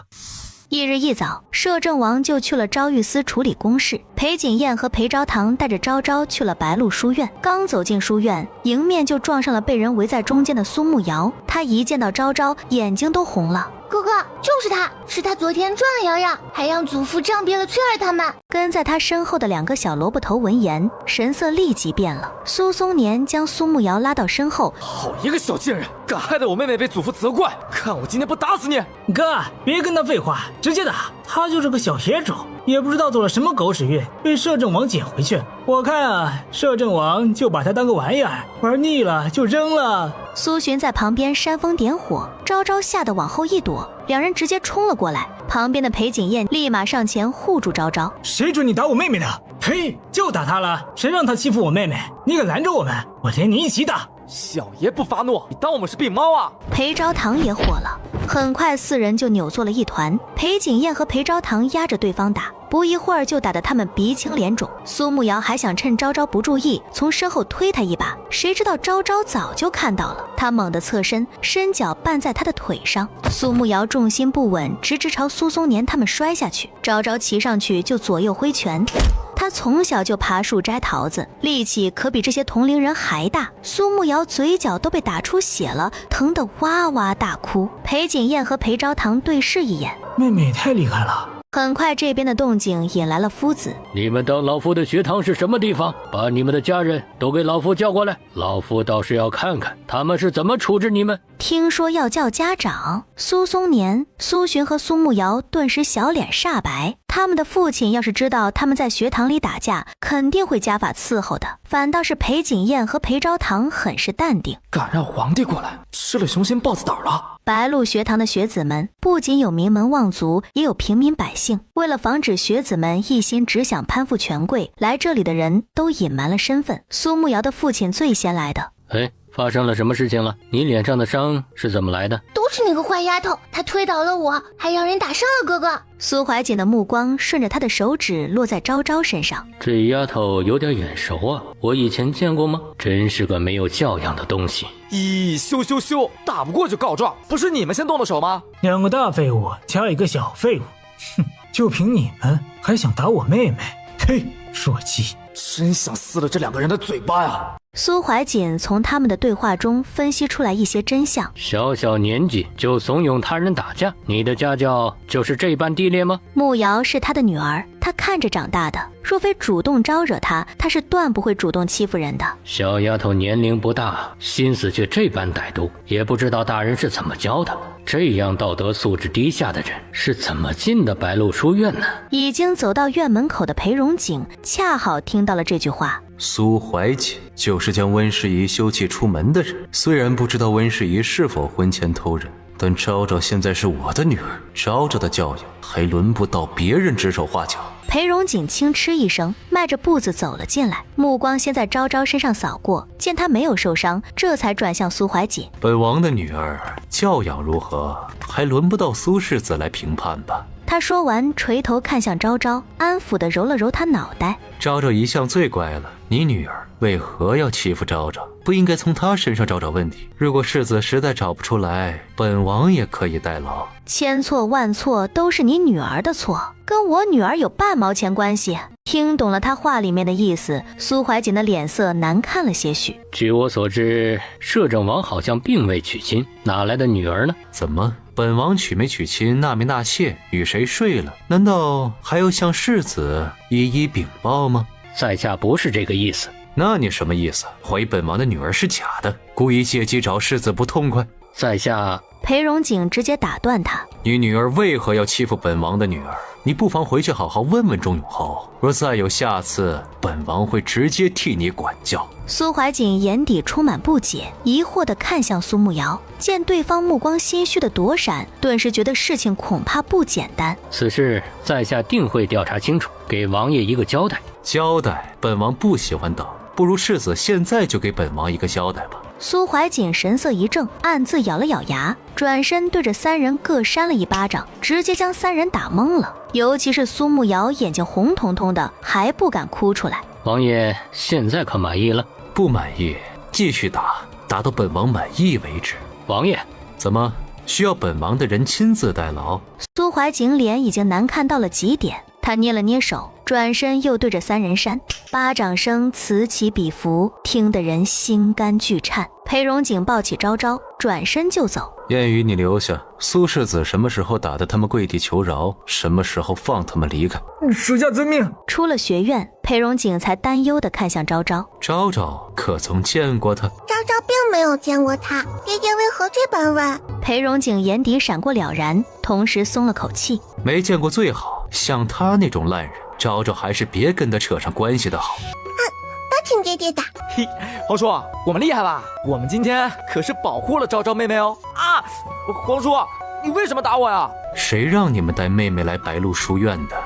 翌日一早，摄政王就去了昭御司处理公事，裴景彦和裴昭堂带着昭昭去了白鹿书院。刚走进书院，迎面就撞上了被人围在中间的苏慕瑶。他一见到昭昭，眼睛都红了。哥哥，就是他，是他昨天撞了瑶瑶，还让祖父杖毙了翠儿他们。跟在他身后的2个小萝卜头闻言，神色立即变了。苏松年将苏慕瑶拉到身后，好一个小贱人，敢害得我妹妹被祖父责怪，看我今天不打死你！哥，别跟他废话，直接打，他就是个小野种，也不知道走了什么狗屎运，被摄政王捡回去。我看啊，摄政王就把他当个玩意儿，玩腻了就扔了。苏洵在旁边煽风点火，昭昭吓得往后一躲，2人直接冲了过来。旁边的裴景燕立马上前护住昭昭。谁准你打我妹妹的？呸！就打他了，谁让他欺负我妹妹？你敢拦着我们，我连你一起打！小爷不发怒，你当我们是病猫啊？裴昭堂也火了，很快4人就扭作了一团。裴景燕和裴昭堂压着对方打，不一会儿就打得他们鼻青脸肿。苏慕瑶还想趁昭昭不注意从身后推他一把，谁知道昭昭早就看到了，他猛地侧身，伸脚绊在他的腿上。苏慕瑶重心不稳，直直朝苏松年他们摔下去。昭昭骑上去就左右挥拳。他从小就爬树摘桃子，力气可比这些同龄人还大。苏慕瑶嘴角都被打出血了，疼得哇哇大哭。裴景燕和裴昭堂对视一眼，妹妹也太厉害了。很快这边的动静引来了夫子。你们当老夫的学堂是什么地方？把你们的家人都给老夫叫过来，老夫倒是要看看他们是怎么处置你们。听说要叫家长，苏松年、苏洵和苏慕瑶顿时小脸煞白。他们的父亲要是知道他们在学堂里打架，肯定会家法伺候的。反倒是裴景燕和裴昭堂很是淡定。敢让皇帝过来，吃了雄心豹子胆了。白鹿学堂的学子们不仅有名门望族，也有平民百姓。为了防止学子们一心只想攀附权贵，来这里的人都隐瞒了身份。苏慕瑶的父亲最先来的。发生了什么事情了？你脸上的伤是怎么来的？都是那个坏丫头，她推倒了我，还让人打伤了哥哥。苏怀瑾的目光顺着她的手指落在昭昭身上。这丫头有点眼熟啊，我以前见过吗？真是个没有教养的东西。咦，羞，打不过就告状，不是你们先动的手吗？2个大废物加一个小废物，哼，就凭你们还想打我妹妹？呸，弱鸡！真想撕了这2个人的嘴巴呀！苏怀瑾从他们的对话中分析出来一些真相。小小年纪就怂恿他人打架，你的家教就是这般低劣吗？慕瑶是他的女儿，他看着长大的，若非主动招惹他，他是断不会主动欺负人的。小丫头年龄不大，心思却这般歹毒，也不知道大人是怎么教的。这样道德素质低下的人是怎么进的白鹿书院呢？已经走到院门口的裴荣景恰好听到了这句话。苏怀瑾就是将温世宜休弃出门的人，虽然不知道温世宜是否婚前偷人，但昭昭现在是我的女儿，昭昭的教养还轮不到别人指手画脚。裴荣景轻嗤一声，迈着步子走了进来，目光先在昭昭身上扫过，见她没有受伤，这才转向苏怀瑾。本王的女儿教养如何，还轮不到苏世子来评判吧。他说完垂头看向昭昭，安抚地揉了揉她脑袋。昭昭一向最乖了，你女儿为何要欺负昭昭？不应该从她身上找找问题。如果世子实在找不出来，本王也可以代劳。千错万错都是你女儿的错，跟我女儿有半毛钱关系。听懂了他话里面的意思，苏怀瑾的脸色难看了些许。据我所知，摄政王好像并未娶亲，哪来的女儿呢？怎么，本王娶没娶亲，纳没纳妾，与谁睡了，难道还要向世子一一禀报吗？在下不是这个意思。那你什么意思？怀疑本王的女儿是假的，故意借机找世子不痛快？在下……裴荣景直接打断他：你女儿为何要欺负本王的女儿？你不妨回去好好问问钟永侯，若再有下次，本王会直接替你管教。苏怀瑾眼底充满不解，疑惑地看向苏慕瑶，见对方目光心虚的躲闪，顿时觉得事情恐怕不简单。此事在下定会调查清楚，给王爷一个交代。交代？本王不喜欢等，不如世子现在就给本王一个交代吧。苏怀瑾神色一正，暗自咬了咬牙，转身对着3人各扇了一巴掌，直接将3人打懵了。尤其是苏慕瑶眼睛红彤彤的，还不敢哭出来。王爷现在可满意了？不满意，继续打，打到本王满意为止。王爷，怎么需要本王的人亲自代劳？苏怀瑾脸已经难看到了极点，他捏了捏手，转身又对着三人扇，巴掌声此起彼伏，听得人心肝俱颤。裴荣景抱起昭昭，转身就走。燕羽，你留下。苏世子什么时候打得他们跪地求饶，什么时候放他们离开。属下遵命。出了学院，裴荣景才担忧地看向昭昭。昭昭可曾见过他？昭昭并没有见过他，爹爹为何这般问？裴荣景眼底闪过了然，同时松了口气。没见过最好，像他那种烂人，昭昭还是别跟他扯上关系的好。都听爹爹的。嘿，皇叔，我们厉害吧？我们今天可是保护了昭昭妹妹哦。啊，皇叔，你为什么打我呀？谁让你们带妹妹来白鹿书院的？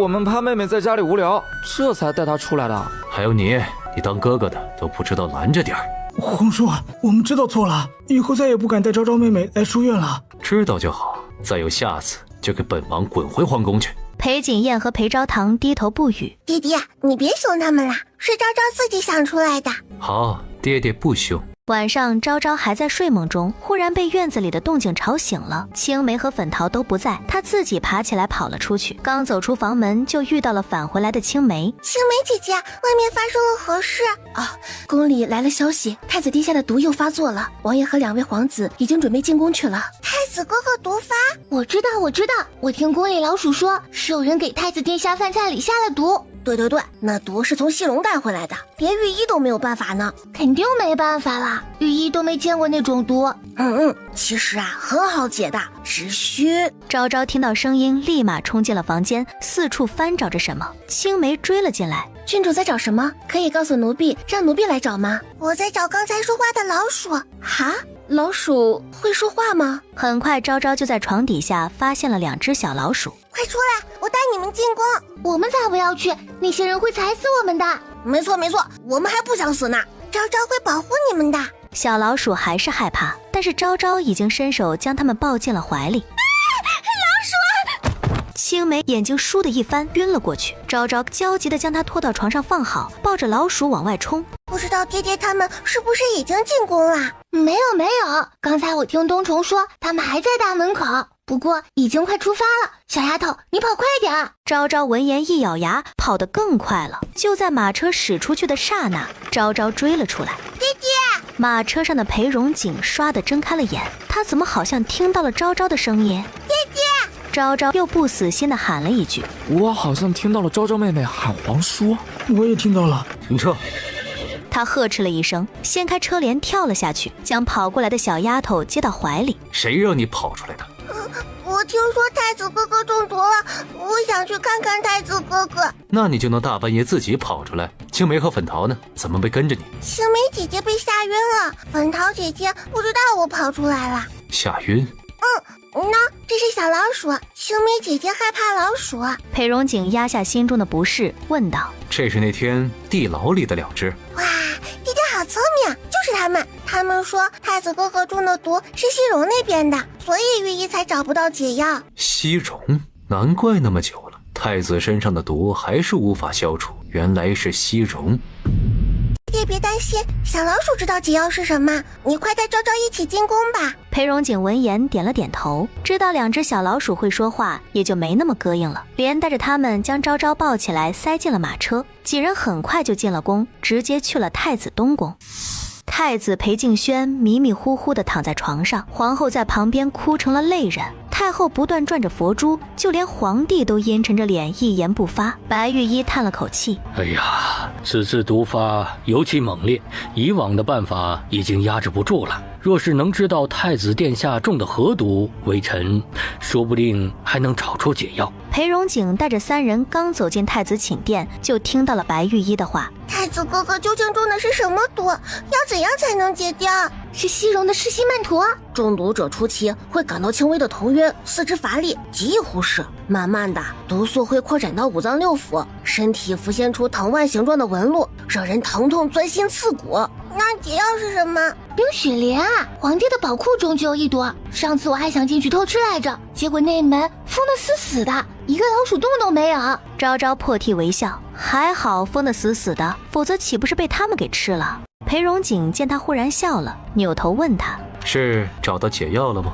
我们怕妹妹在家里无聊，这才带她出来的。还有你当哥哥的都不知道拦着点儿。皇叔，我们知道错了，以后再也不敢带昭昭妹妹来书院了。知道就好，再有下次就给本王滚回皇宫去。裴景彦和裴昭堂低头不语。爹爹，你别凶他们了，是昭昭自己想出来的。好，爹爹不凶。晚上，昭昭还在睡梦中，忽然被院子里的动静吵醒了。青梅和粉桃都不在，她自己爬起来跑了出去。刚走出房门，就遇到了返回来的青梅。青梅姐姐，外面发生了何事？宫里来了消息，太子殿下的毒又发作了，王爷和2位皇子已经准备进宫去了。太子哥哥毒发？我知道，我听宫里老鼠说，是有人给太子殿下饭菜里下了毒。对，那毒是从西戎带回来的，连御医都没有办法呢。肯定没办法啦，御医都没见过那种毒。其实很好解的，只需……昭昭听到声音，立马冲进了房间，四处翻找着什么。青梅追了进来。郡主在找什么？可以告诉奴婢，让奴婢来找吗？我在找刚才说话的老鼠。哈？老鼠会说话吗？很快，昭昭就在床底下发现了2只小老鼠。快出来，我带你们进宫。我们才不要去，那些人会踩死我们的。没错，我们还不想死呢。昭昭会保护你们的。小老鼠还是害怕，但是昭昭已经伸手将它们抱进了怀里。老鼠！青梅眼睛倏的一翻，晕了过去。昭昭焦急地将她拖到床上放好，抱着老鼠往外冲。不知道爹爹他们是不是已经进宫了？没有，刚才我听东虫说他们还在大门口，不过已经快出发了。小丫头，你跑快点！昭昭闻言一咬牙，跑得更快了。就在马车驶出去的刹那，昭昭追了出来。爹爹！马车上的裴荣景唰地睁开了眼，他怎么好像听到了昭昭的声音？爹爹！昭昭又不死心地喊了一句：我好像听到了昭昭妹妹喊皇叔。我也听到了。停车！他呵斥了一声，掀开车帘跳了下去，将跑过来的小丫头接到怀里。谁让你跑出来的？我听说太子哥哥中毒了，我想去看看太子哥哥。那你就能大半夜自己跑出来。青梅和粉桃呢？怎么没跟着你？青梅姐姐被吓晕了，粉桃姐姐不知道我跑出来了。吓晕？这是小老鼠，青梅姐姐害怕老鼠。裴荣景压下心中的不适，问道：这是那天地牢里的2只。哇，爹爹好聪明，就是他们。他们说太子哥哥中的毒是西戎那边的，所以御医才找不到解药。西戎？难怪那么久了，太子身上的毒还是无法消除，原来是西戎。爹别担心，小老鼠知道解药是什么，你快带昭昭一起进宫吧。裴荣景闻言点了点头，知道2只小老鼠会说话，也就没那么膈应了，连带着他们将昭昭抱起来塞进了马车。几人很快就进了宫，直接去了太子东宫。太子裴敬轩迷迷糊糊地躺在床上，皇后在旁边哭成了泪人。太后不断转着佛珠，就连皇帝都阴沉着脸一言不发。白玉衣叹了口气：哎呀，此次毒发尤其猛烈，以往的办法已经压制不住了。若是能知道太子殿下中的何毒，微臣说不定还能找出解药。裴荣景带着3人刚走进太子寝殿，就听到了白玉衣的话：太子哥哥究竟中的是什么毒？要怎样才能解掉？是西戎的噬心曼陀。中毒者初期会感到轻微的头晕、四肢乏力，极易忽视。慢慢的，毒素会扩展到5脏6腑，身体浮现出藤蔓形状的纹路，让人疼痛钻心刺骨。那解药是什么？冰雪莲啊，皇帝的宝库中就有一朵。上次我还想进去偷吃来着，结果那门封得死死的，一个老鼠洞都没有。昭昭破涕为笑，还好封得死死的，否则岂不是被他们给吃了？裴荣景见他忽然笑了，扭头问他：是找到解药了吗？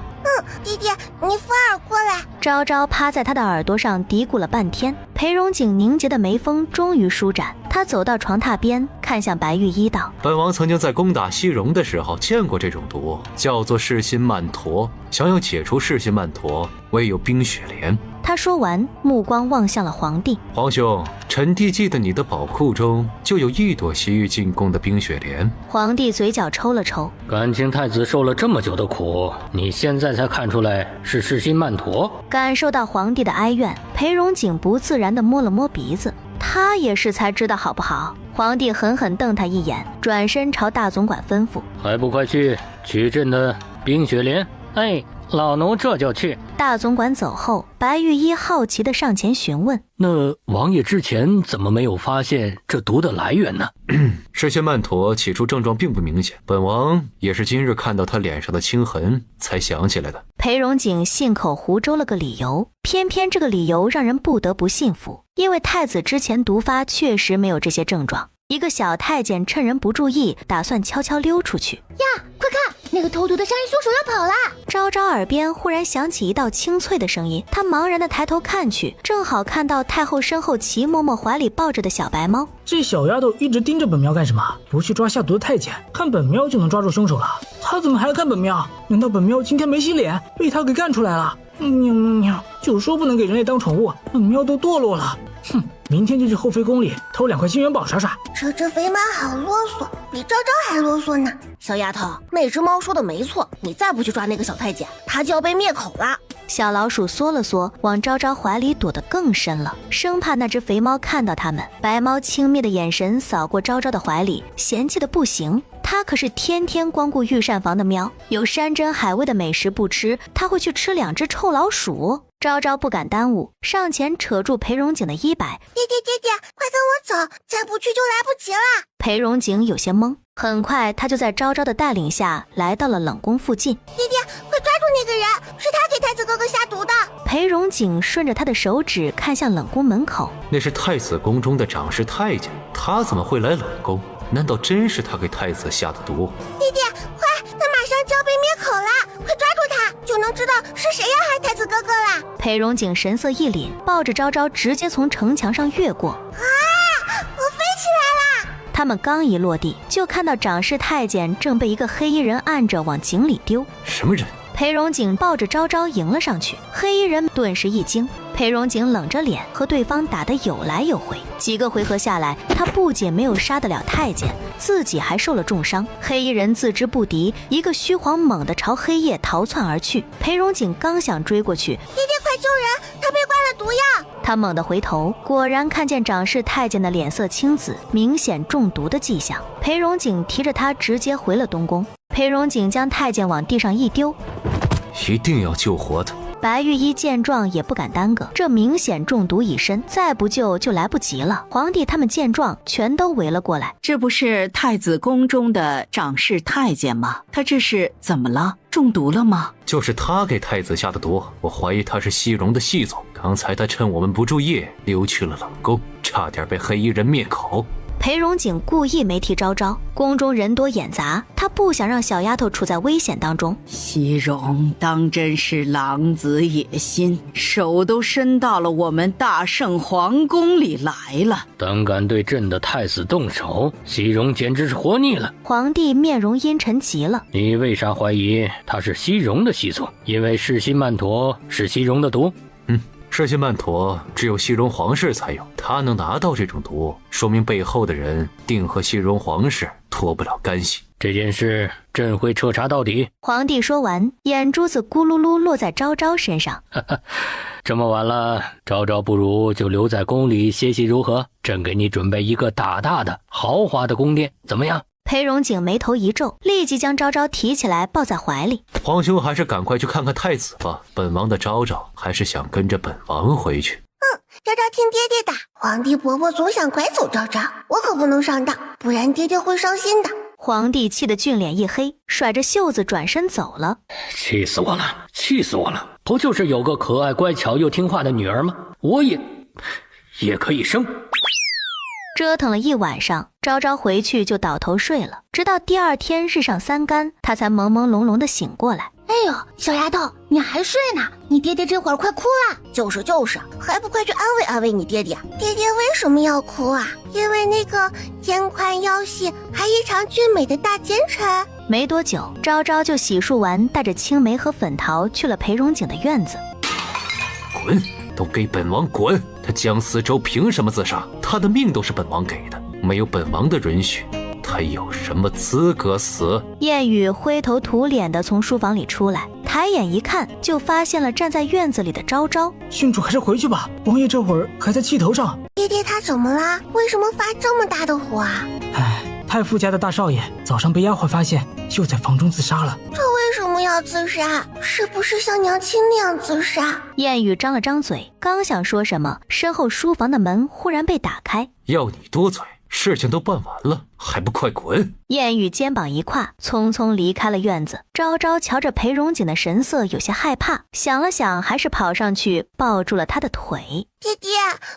弟弟，你附耳过来。昭昭趴在他的耳朵上嘀咕了半天，裴荣景凝结的眉峰终于舒展。他走到床榻边，看向白玉一道：本王曾经在攻打西戎的时候见过这种毒，叫做噬心曼陀。想要解除噬心曼陀，唯有冰雪莲。他说完，目光望向了皇帝。皇兄，臣弟记得你的宝库中就有一朵西域进贡的冰雪莲。皇帝嘴角抽了抽，感情太子受了这么久的苦，你现在才看出来是噬心曼陀？感受到皇帝的哀怨，裴荣景不自然地摸了摸鼻子。他也是才知道好不好？皇帝狠狠瞪他一眼，转身朝大总管吩咐：还不快去取朕的冰雪莲？哎，老奴这就去。大总管走后，白玉一好奇地上前询问：那王爷之前怎么没有发现这毒的来源呢？噬心曼陀起初症状并不明显，本王也是今日看到他脸上的青痕才想起来的。裴荣景信口胡诌了个理由，偏偏这个理由让人不得不信服，因为太子之前毒发确实没有这些症状。一个小太监趁人不注意，打算悄悄溜出去。呀，快看，那个偷毒的杀人凶手要跑啦！昭昭耳边忽然响起一道清脆的声音，他茫然地抬头看去，正好看到太后身后齐嬷嬷怀里抱着的小白猫。这小丫头一直盯着本庙干什么？不去抓下毒的太监，看本庙就能抓住凶手了。她怎么还看本庙？难道本庙今天没洗脸，被她给干出来了？喵，就说不能给人类当宠物，本庙都堕落了。哼，明天就去后妃宫里偷2块金元宝耍耍。这肥猫好啰嗦，比昭昭还啰嗦呢。小丫头，那只猫说的没错，你再不去抓那个小太监，他就要被灭口了。小老鼠缩了缩，往昭昭怀里躲得更深了，生怕那只肥猫看到它们。白猫轻蔑的眼神扫过昭昭的怀里，嫌弃的不行。它可是天天光顾御膳房的喵，有山珍海味的美食不吃，它会去吃2只臭老鼠。昭昭不敢耽误，上前扯住裴荣景的衣摆：爹，快跟我走，再不去就来不及了。裴荣景有些懵，很快他就在昭昭的带领下来到了冷宫附近。爹，快抓住那个人，是他给太子哥哥下毒的。裴荣景顺着他的手指看向冷宫门口，那是太子宫中的长侍太监，他怎么会来冷宫？难道真是他给太子下的毒？爹，快，他马上就要被灭口了，快抓住他，就能知道是谁要害太子哥哥了。裴荣景神色一凛，抱着昭昭直接从城墙上越过。啊，我飞起来了！他们刚一落地，就看到长侍太监正被一个黑衣人按着往井里丢。什么人？裴荣景抱着昭昭迎了上去，黑衣人顿时一惊。裴荣景冷着脸和对方打得有来有回，几个回合下来，他不仅没有杀得了太监，自己还受了重伤。黑衣人自知不敌，一个虚晃猛地朝黑夜逃窜而去。裴荣景刚想追过去，爹，快救人，他被灌了毒药。他猛地回头，果然看见长侍太监的脸色青紫，明显中毒的迹象。裴荣景提着他直接回了东宫。裴荣景将太监往地上一丢，一定要救活他。白玉一见状也不敢耽搁，这明显中毒已深，再不救就来不及了。皇帝他们见状全都围了过来。这不是太子宫中的长侍太监吗？他这是怎么了？中毒了吗？就是他给太子下的毒，我怀疑他是西戎的细总。刚才他趁我们不注意溜去了冷宫，差点被黑衣人灭口。裴荣景故意没提昭昭，宫中人多眼杂，他不想让小丫头处在危险当中。西戎当真是狼子野心，手都伸到了我们大圣皇宫里来了。胆敢对朕的太子动手，西戎简直是活腻了。皇帝面容阴沉极了。你为啥怀疑他是西戎的细作？因为噬心曼陀是西戎的毒？噬心曼陀只有西戎皇室才有，他能拿到这种毒，说明背后的人定和西戎皇室脱不了干系。这件事朕会彻查到底。皇帝说完，眼珠子咕噜噜落在昭昭身上。这么晚了，昭昭不如就留在宫里歇息如何？朕给你准备一个大大的豪华的宫殿，怎么样？裴荣景眉头一皱，立即将昭昭提起来抱在怀里。皇兄还是赶快去看看太子吧，本王的昭昭还是想跟着本王回去。昭昭听爹爹的，皇帝婆婆总想拐走昭昭，我可不能上当，不然爹爹会伤心的。皇帝气得俊脸一黑，甩着袖子转身走了。气死我了，气死我了！不就是有个可爱乖巧又听话的女儿吗？我也可以生。折腾了一晚上，昭昭回去就倒头睡了，直到第二天日上三竿，他才朦朦胧胧地醒过来。哎呦，小丫头，你还睡呢？你爹爹这会儿快哭了。就是，还不快去安慰安慰你爹爹？爹爹为什么要哭啊？因为那个肩宽腰细还异常俊美的大奸臣。没多久，昭昭就洗漱完，带着青梅和粉桃去了裴荣景的院子。滚！都给本王滚！他江思周凭什么自杀？他的命都是本王给的，没有本王的允许，他有什么资格死？燕雨灰头土脸地从书房里出来，抬眼一看，就发现了站在院子里的昭昭。郡主还是回去吧，王爷这会儿还在气头上。爹爹他怎么啦？为什么发这么大的火啊？唉，太傅家的大少爷早上被丫鬟发现，就在房中自杀了。这为什么要自杀？是不是像娘亲那样自杀？燕雨张了张嘴，刚想说什么，身后书房的门忽然被打开。要你多嘴，事情都办完了，还不快滚！燕雨肩膀一跨，匆匆离开了院子。昭昭瞧着裴荣景的神色，有些害怕，想了想，还是跑上去抱住了他的腿。爹爹，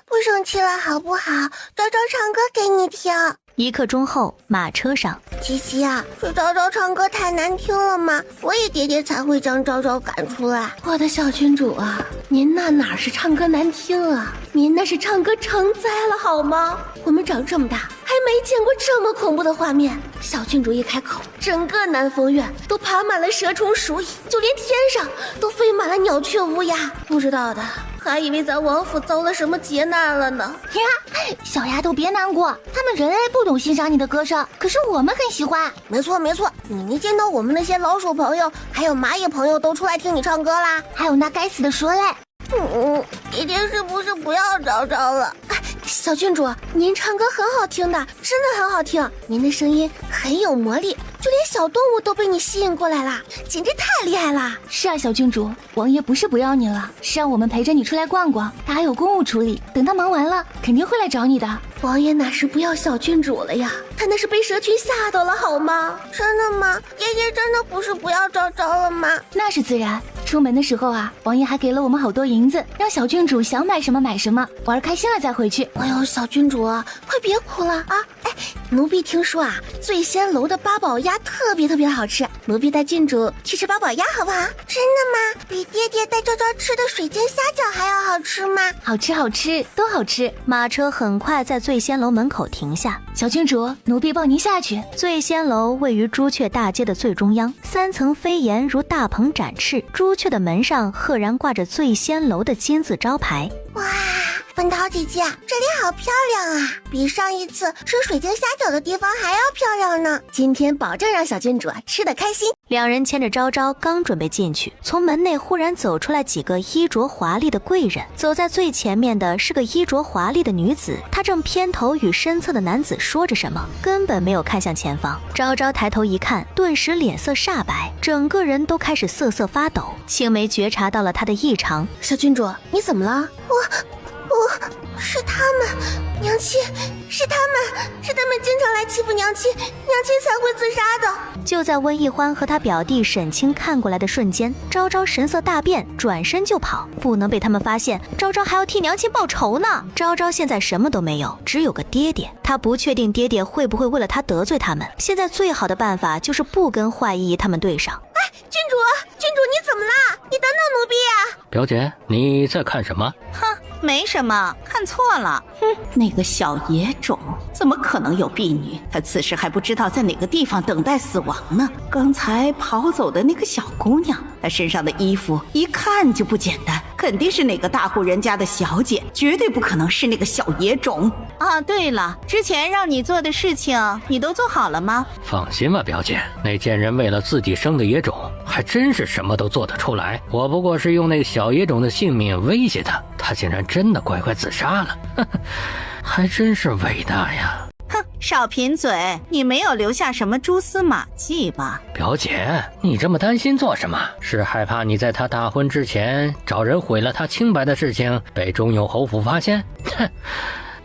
不生气了好不好？昭昭唱歌给你听。1刻钟后，马车上，琪琪啊，是昭昭唱歌太难听了吗？所以爹爹才会将昭昭赶出来。我的小郡主啊，您那哪是唱歌难听啊，您那是唱歌成灾了好吗？我们长这么大还没见过这么恐怖的画面。小郡主一开口，整个南风院都爬满了蛇虫鼠蚁，就连天上都飞满了鸟雀乌鸦。不知道的还以为咱王府遭了什么劫难了呢。呀，小丫头别难过，他们人类不懂欣赏你的歌声，可是我们很喜欢。没错，你没见到我们那些老鼠朋友还有蚂蚁朋友都出来听你唱歌啦？还有那该死的蛇类。爹爹是不是不要昭昭了？小郡主，您唱歌很好听的，真的很好听，您的声音很有魔力，就连小动物都被你吸引过来啦，简直太厉害啦！是啊，小郡主，王爷不是不要你了，是让我们陪着你出来逛逛，他还有公务处理，等他忙完了肯定会来找你的。王爷哪是不要小郡主了呀，他那是被蛇群吓到了好吗？真的吗？爹爹真的不是不要昭昭了吗？那是自然，出门的时候啊，王爷还给了我们好多银子，让小郡主想买什么买什么，玩开心了再回去。哎呦，小郡主啊，快别哭了啊！哎，奴婢听说啊，醉仙楼的八宝鸭特别好吃，奴婢带郡主去吃八宝鸭好不好？真的吗？比爹爹带昭昭吃的水晶虾饺还要好吃吗？好吃，都好吃。马车很快在醉仙楼门口停下，小郡主，奴婢抱您下去。醉仙楼位于朱雀大街的最中央，3层飞檐如大鹏展翅，朱雀的门上赫然挂着醉仙楼的金字招牌。哇，粉桃姐姐，这里好漂亮啊，比上一次吃水晶虾饺的地方还要漂亮呢。今天保证让小郡主吃得开心。两人牵着昭昭刚准备进去，从门内忽然走出来几个衣着华丽的贵人，走在最前面的是个衣着华丽的女子，她正偏头与身侧的男子说着什么，根本没有看向前方。昭昭抬头一看，顿时脸色煞白，整个人都开始瑟瑟发抖。青梅觉察到了她的异常，小郡主，你怎么了？是他们，娘亲，是他们经常来欺负娘亲，娘亲才会自杀的。就在温奕欢和他表弟沈清看过来的瞬间，昭昭神色大变，转身就跑，不能被他们发现，昭昭还要替娘亲报仇呢。昭昭现在什么都没有，只有个爹爹，他不确定爹爹会不会为了他得罪他们，现在最好的办法就是不跟坏姨姨他们对上。哎，郡主你怎么啦？你等等奴婢啊！表姐，你在看什么？哼，没什么，看错了。那个小野种怎么可能有婢女？他此时还不知道在哪个地方等待死亡呢。刚才跑走的那个小姑娘，她身上的衣服一看就不简单，肯定是哪个大户人家的小姐，绝对不可能是那个小野种。啊，对了，之前让你做的事情你都做好了吗？放心吧，表姐，那贱人为了自己生的野种，还真是什么都做得出来。我不过是用那个小野种的性命威胁他，他竟然真的乖乖自杀了，呵呵，还真是伟大呀。哼，少贫嘴，你没有留下什么蛛丝马迹吧？表姐，你这么担心做什么？是害怕你在他大婚之前找人毁了他清白的事情被中永侯府发现？哼，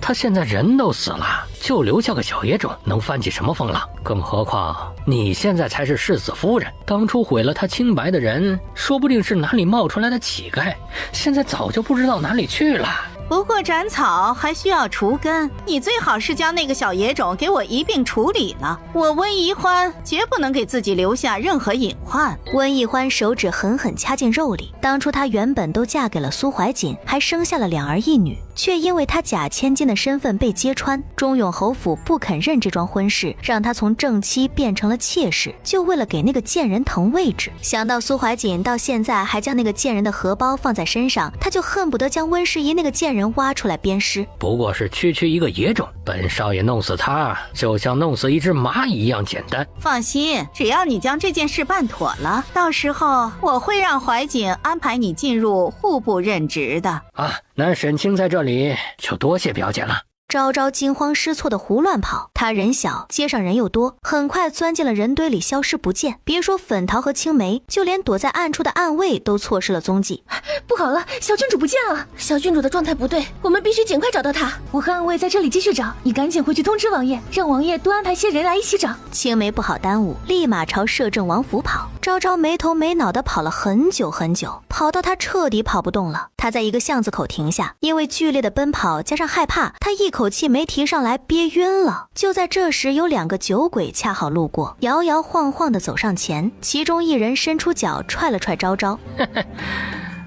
他现在人都死了，就留下个小野种，能翻起什么风浪？更何况你现在才是世子夫人，当初毁了他清白的人，说不定是哪里冒出来的乞丐，现在早就不知道哪里去了。不过斩草还需要除根，你最好是将那个小野种给我一并处理了。我温宜欢绝不能给自己留下任何隐患。温宜欢手指狠狠掐进肉里。当初她原本都嫁给了苏怀瑾，还生下了2儿1女，却因为她假千金的身份被揭穿，中永侯府不肯认这桩婚事，让她从正妻变成了妾室，就为了给那个贱人腾位置。想到苏怀瑾到现在还将那个贱人的荷包放在身上，他就恨不得将温世宜那个贱人挖出来鞭尸。不过是区区一个野种，本少爷弄死他就像弄死一只蚂蚁一样简单。放心，只要你将这件事办妥了，到时候我会让怀瑾安排你进入户部任职的。啊，那沈清在这里就多谢表姐了。昭昭惊慌失措的胡乱跑，他人小，街上人又多，很快钻进了人堆里消失不见。别说粉桃和青梅，就连躲在暗处的暗卫都错失了踪迹。不好了，小郡主不见了！小郡主的状态不对，我们必须尽快找到她。我和暗卫在这里继续找，你赶紧回去通知王爷，让王爷多安排些人来一起找。青梅不好耽误，立马朝摄政王府跑。昭昭没头没脑地跑了很久很久，跑到他彻底跑不动了。他在一个巷子口停下，因为剧烈的奔跑加上害怕，他一口气没提上来，憋晕了。就在这时，有2个酒鬼恰好路过，摇摇晃晃地走上前，其中一人伸出脚踹了踹昭昭。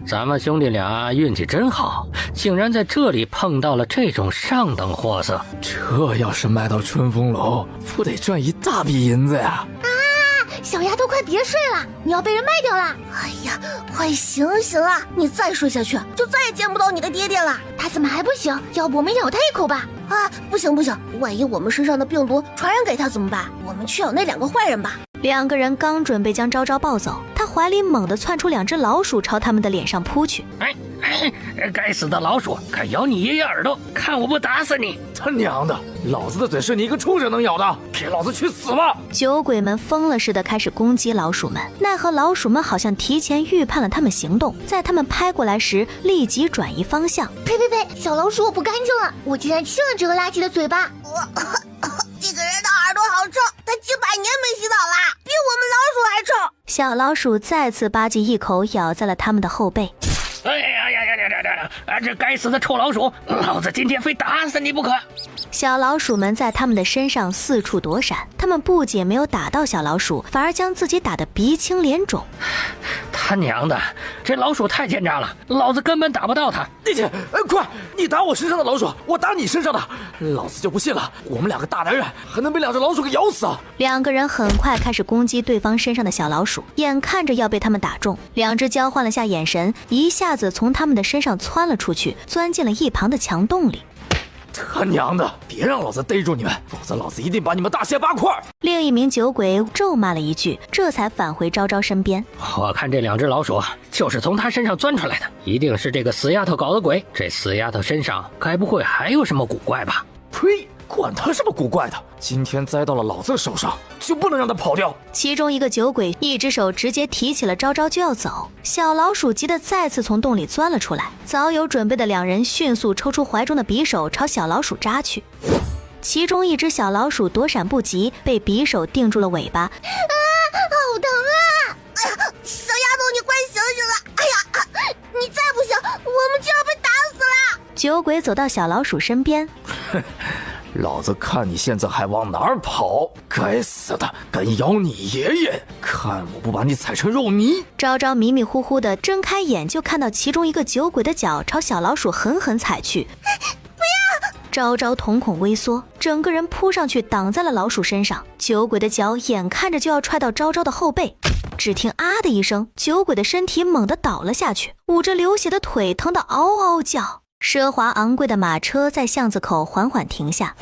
咱们兄弟俩运气真好，竟然在这里碰到了这种上等货色。这要是卖到春风楼，不得赚一大笔银子呀！小丫头快别睡了，你要被人卖掉了。哎呀，快醒醒啊！你再睡下去，就再也见不到你的爹爹了。他怎么还不醒？要不我们咬他一口吧？啊，不行不行，万一我们身上的病毒传染给他怎么办？我们去咬那2个坏人吧。2个人刚准备将昭昭抱走，他怀里猛地窜出2只老鼠，朝他们的脸上扑去。该死的老鼠，敢咬你爷爷耳朵，看我不打死你！他娘的，老子的嘴是你一个畜生能咬的，给老子去死吧！酒鬼们疯了似的开始攻击老鼠们，奈何老鼠们好像提前预判了他们行动，在他们拍过来时立即转移方向。呸呸呸！小老鼠我不干净了，我竟然亲了这个垃圾的嘴巴！这个人的耳朵好臭，他几百年没洗澡啦，比我们老鼠还臭。小老鼠再次吧唧一口咬在了他们的后背。哎呀！这该死的臭老鼠，老子今天非打死你不可！小老鼠们在他们的身上四处躲闪，他们不仅没有打到小老鼠，反而将自己打得鼻青脸肿。他娘的，这老鼠太奸诈了，老子根本打不到他！丽姐，快，你打我身上的老鼠，我打你身上的，老子就不信了，我们2个大男人还能被2只老鼠给咬死？2个人很快开始攻击对方身上的小老鼠，眼看着要被他们打中，2只交换了下眼神，一下子从他们的身上窜了出去，钻进了一旁的墙洞里。他娘的，别让老子逮住你们，否则老子一定把你们大卸8块！另一名酒鬼咒骂了一句，这才返回昭昭身边。我看这2只老鼠就是从他身上钻出来的，一定是这个死丫头搞的鬼。这死丫头身上该不会还有什么古怪吧？呸！管他什么古怪的，今天栽到了老子的手上，就不能让他跑掉。其中一个酒鬼一只手直接提起了昭昭就要走，小老鼠急得再次从洞里钻了出来。早有准备的2人迅速抽出怀中的匕首朝小老鼠扎去，其中一只小老鼠躲闪不及，被匕首定住了尾巴。好疼啊！哎呀，小丫头，你快醒醒啊！哎呀，你再不醒，我们就要被打死了！酒鬼走到小老鼠身边。老子看你现在还往哪儿跑！该死的，敢咬你爷爷！看我不把你踩成肉泥！昭昭迷迷糊糊的睁开眼，就看到其中一个酒鬼的脚朝小老鼠狠狠踩去。不要！昭昭瞳孔微缩，整个人扑上去挡在了老鼠身上。酒鬼的脚眼看着就要踹到昭昭的后背，只听啊的一声，酒鬼的身体猛地倒了下去，捂着流血的腿疼得嗷嗷叫。奢华昂贵的马车在巷子口缓缓停下。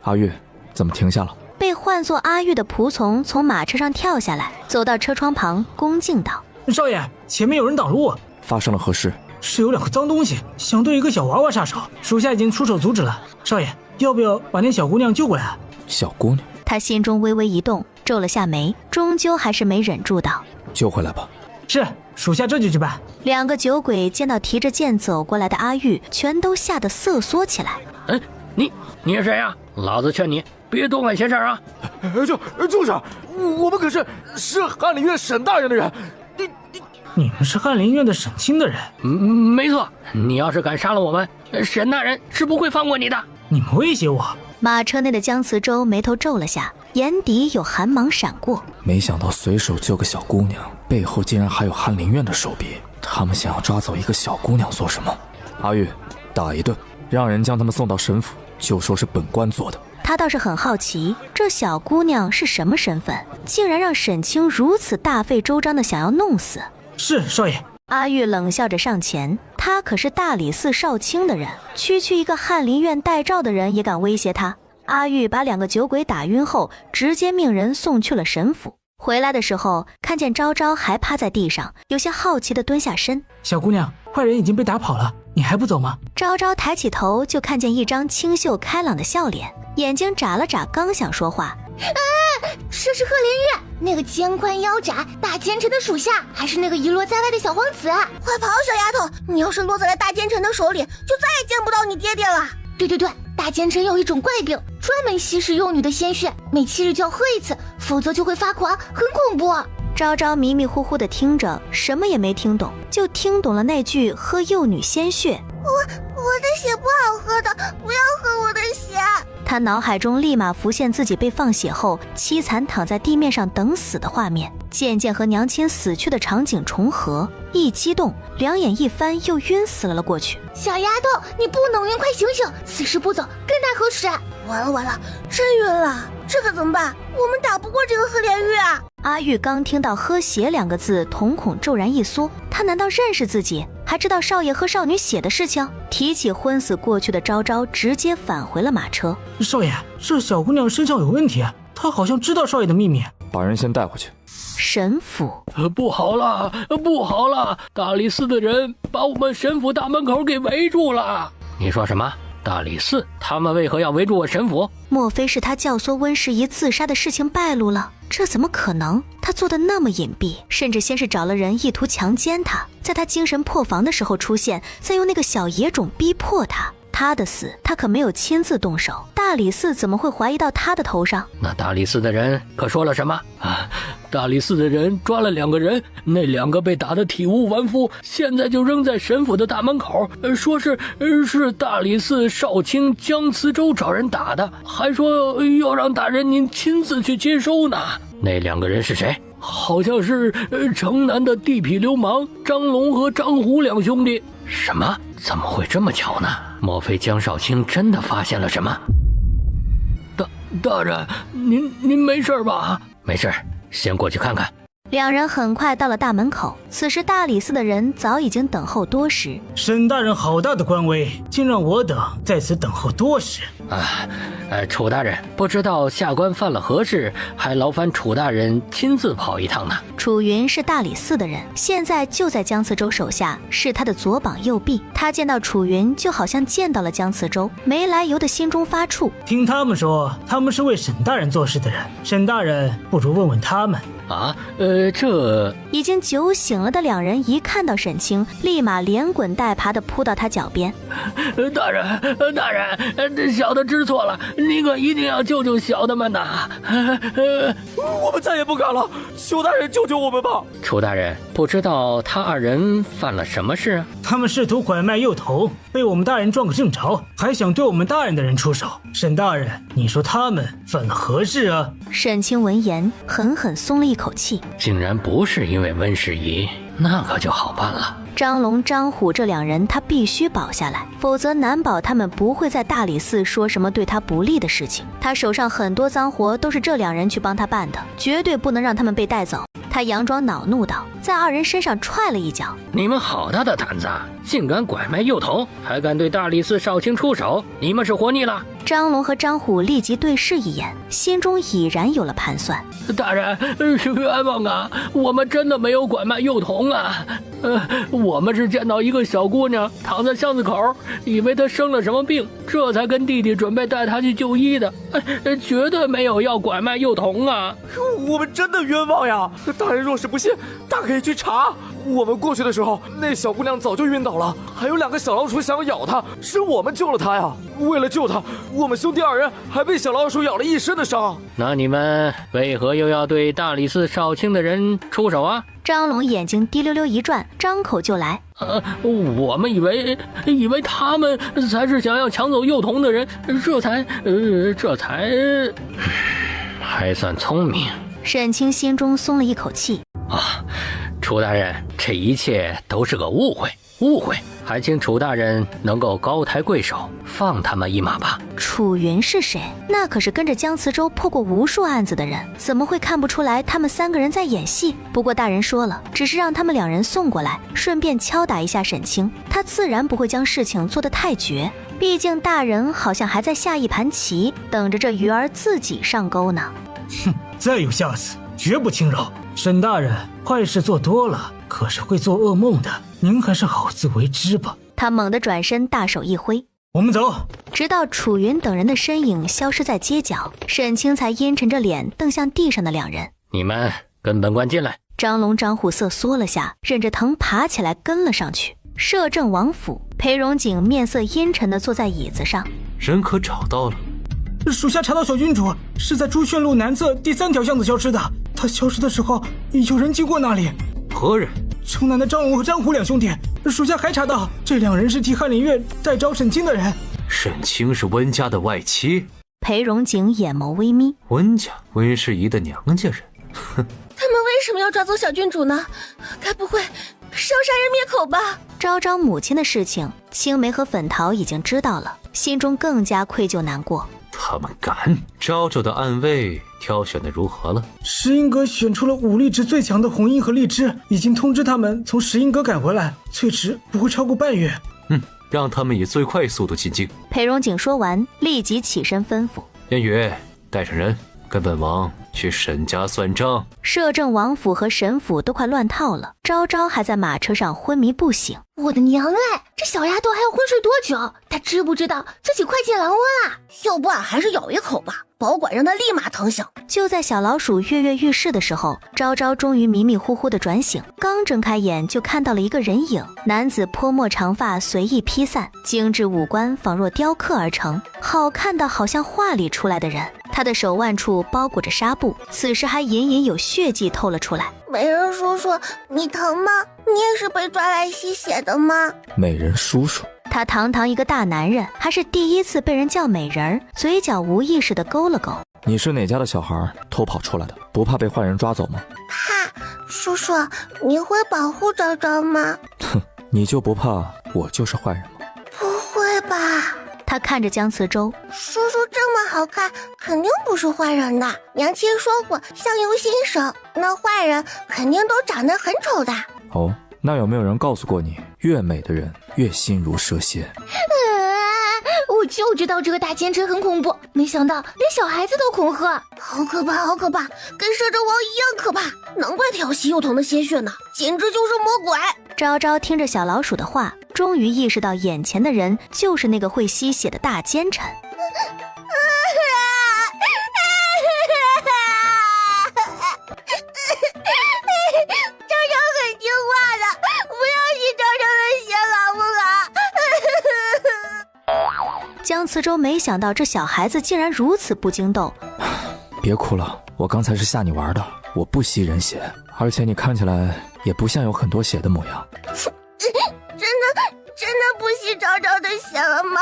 阿玉，怎么停下了？被唤作阿玉的仆从从马车上跳下来，走到车窗旁，恭敬道：少爷，前面有人挡路。发生了何事？是有2个脏东西想对一个小娃娃下手，属下已经出手阻止了。少爷，要不要把那小姑娘救过来？小姑娘？他心中微微一动，皱了下眉，终究还是没忍住道：救回来吧。是，属下这就去办。2个酒鬼见到提着剑走过来的阿玉，全都吓得瑟缩起来。你是谁呀？老子劝你别多管闲事啊！住手！我们可是翰林院沈大人的人。你们是翰林院的沈清的人？没错，你要是敢杀了我们，沈大人是不会放过你的。你们威胁我？马车内的姜慈州眉头皱了下，眼底有寒芒闪过。没想到随手救个小姑娘，背后竟然还有翰林院的手笔。他们想要抓走一个小姑娘做什么？阿玉，打一顿，让人将他们送到沈府，就说是本官做的。他倒是很好奇，这小姑娘是什么身份，竟然让沈清如此大费周章的想要弄死。是少爷。阿玉冷笑着上前，他可是大理寺少卿的人，区区一个翰林院待诏的人也敢威胁他。阿玉把2个酒鬼打晕后，直接命人送去了沈府。回来的时候，看见昭昭还趴在地上，有些好奇地蹲下身。小姑娘，坏人已经被打跑了，你还不走吗？昭昭抬起头，就看见一张清秀开朗的笑脸，眼睛眨了眨，刚想说话，这是赫连月，那个肩宽腰窄、大奸臣的属下，还是那个遗落在外的小皇子。快跑，小丫头！你要是落在了大奸臣的手里，就再也见不到你爹爹了。对，大奸臣有一种怪病，专门吸食幼女的鲜血，每7日就要喝一次，否则就会发狂，很恐怖。昭昭迷迷糊糊地听着，什么也没听懂，就听懂了那句喝幼女鲜血。我的血不好喝的，不要喝我的血。他脑海中立马浮现自己被放血后凄惨躺在地面上等死的画面，渐渐和娘亲死去的场景重合，一激动，两眼一翻，又晕死了过去。小丫头，你不能晕，快醒醒！此时不走，更待何时？完了，真晕了，这可怎么办？我们打不过这个赫连玉啊！阿玉刚听到喝血2个字，瞳孔骤然一缩，他难道认识自己，还知道少爷喝少女血的事情？提起昏死过去的昭昭，直接返回了马车。少爷，这小姑娘身上有问题，她好像知道少爷的秘密。把人先带回去。沈府，不好了，大理寺的人把我们沈府大门口给围住了。你说什么？大理寺？他们为何要围住我沈府？莫非是他教唆温世宜自杀的事情败露了？这怎么可能？他做的那么隐蔽，甚至先是找了人意图强奸他，在他精神破防的时候出现，再用那个小野种逼迫他。他的死，他可没有亲自动手，大理寺怎么会怀疑到他的头上？那大理寺的人可说了什么？大理寺的人抓了2个人，那2个被打得体无完肤，现在就扔在沈府的大门口，说是大理寺少卿姜慈州找人打的，还说要让大人您亲自去接收呢。那2个人是谁？好像是城南的地痞流氓张龙和张虎2兄弟。什么？怎么会这么巧呢？莫非姜少卿真的发现了什么？大人，您没事吧？没事，先过去看看。2人很快到了大门口，此时大理寺的人早已经等候多时。沈大人好大的官威，竟让我等在此等候多时。楚大人，不知道下官犯了何事，还劳烦楚大人亲自跑一趟呢。楚云是大理寺的人，现在就在姜慈州手下，是他的左膀右臂。他见到楚云，就好像见到了姜慈州，没来由的心中发怵。听他们说，他们是为沈大人做事的人，沈大人不如问问他们。这已经酒醒了的2人一看到沈清，立马连滚带爬地扑到他脚边。大人，小的知错了，你可一定要救救小的们呐！我们再也不敢了，求大人救救我们吧！楚大人，不知道他2人犯了什么事啊？他们试图拐卖幼童，被我们大人撞个正着，还想对我们大人的人出手。沈大人，你说他们犯了何事啊？沈清闻言狠狠松了一口气，竟然不是因为温世宜，那可就好办了。张龙、张虎这2人他必须保下来，否则难保他们不会在大理寺说什么对他不利的事情。他手上很多脏活都是这2人去帮他办的，绝对不能让他们被带走。他佯装恼怒道，在2人身上踹了一脚。你们好大的胆子，竟敢拐卖幼童，还敢对大理寺少卿出手，你们是活腻了？张龙和张虎立即对视一眼，心中已然有了盘算。大人，是冤枉啊，我们真的没有拐卖幼童啊。我们是见到一个小姑娘躺在巷子口，以为她生了什么病，这才跟弟弟准备带她去就医的，绝对没有要拐卖幼童啊。我们真的冤枉呀！大人若是不信，大可以去查。我们过去的时候，那小姑娘早就晕倒了，还有2个小老鼠想要咬她，是我们救了她呀。为了救她，我们兄弟2人还被小老鼠咬了一身的伤。那你们为何又要对大理寺少卿的人出手啊？张龙眼睛滴溜溜一转，张口就来。我们以为他们才是想要抢走幼童的人，这才还算聪明。沈清心中松了一口气。楚大人，这一切都是个误会，还请楚大人能够高抬贵手，放他们一马吧。楚云是谁？那可是跟着江慈州破过无数案子的人，怎么会看不出来他们3个人在演戏？不过大人说了，只是让他们2人送过来，顺便敲打一下沈清，他自然不会将事情做得太绝。毕竟大人好像还在下一盘棋，等着这鱼儿自己上钩呢。哼，再有下次，绝不轻饶。沈大人，坏事做多了，可是会做噩梦的，您还是好自为之吧。他猛地转身，大手一挥，我们走。直到楚云等人的身影消失在街角，沈清才阴沉着脸瞪向地上的2人。你们跟本官进来。张龙张虎色缩了下，忍着疼爬起来跟了上去。摄政王府，裴荣景面色阴沉地坐在椅子上。人可找到了？属下查到小郡主是在朱雀路南侧第3条巷子消失的，她消失的时候有人经过那里。何人？城南的张龙和张虎2兄弟。属下还查到这2人是替翰林院在招沈清的人。沈清是温家的外妻？裴荣景眼眸微眯。温家，温世宜的娘家人。哼，他们为什么要抓走小郡主呢？该不会是要杀人灭口吧？昭昭母亲的事情，青梅和粉桃已经知道了，心中更加愧疚难过。他们敢！昭昭的暗卫挑选的如何了？石英阁选出了武力值最强的红英和荔枝，已经通知他们从石英阁赶回来，最迟不会超过半月。让他们以最快速度进京。裴荣景说完，立即起身吩咐：燕宇，带上人，跟本王去沈家算账。摄政王府和沈府都快乱套了，昭昭还在马车上昏迷不醒。我的娘哎，这小丫头还要昏睡多久？她知不知道自己快进狼窝了？要不俺还是咬一口吧，保管让她立马疼醒。就在小老鼠跃跃欲试的时候，昭昭终于迷迷糊糊的转醒，刚睁开眼就看到了一个人影。男子泼墨长发随意披散，精致五官仿若雕刻而成，好看的好像画里出来的人。他的手腕处包裹着纱布，此时还隐隐有血迹透了出来。美人叔叔，你疼吗？你也是被抓来吸血的吗？美人叔叔，他堂堂一个大男人，还是第一次被人叫美人，嘴角无意识地勾了勾。你是哪家的小孩偷跑出来的？不怕被坏人抓走吗？怕。叔叔，你会保护昭昭吗？哼，你就不怕我就是坏人吗？不会吧。他看着江慈洲，叔叔这么好看，肯定不是坏人的。娘亲说过，相由心生，那坏人肯定都长得很丑的。哦，那有没有人告诉过你，越美的人越心如蛇蝎？我就知道这个大奸臣很恐怖，没想到连小孩子都恐吓，好可怕，好可怕，跟摄政王一样可怕，难怪他要吸幼童的鲜血呢，简直就是魔鬼。昭昭听着小老鼠的话，终于意识到眼前的人就是那个会吸血的大奸臣。昭昭很听话的，不要吸昭昭的血好不好？江慈洲没想到这小孩子竟然如此不经斗。别哭了，我刚才是吓你玩的，我不吸人血，而且你看起来也不像有很多血的模样。真的不吸昭昭的血了吗？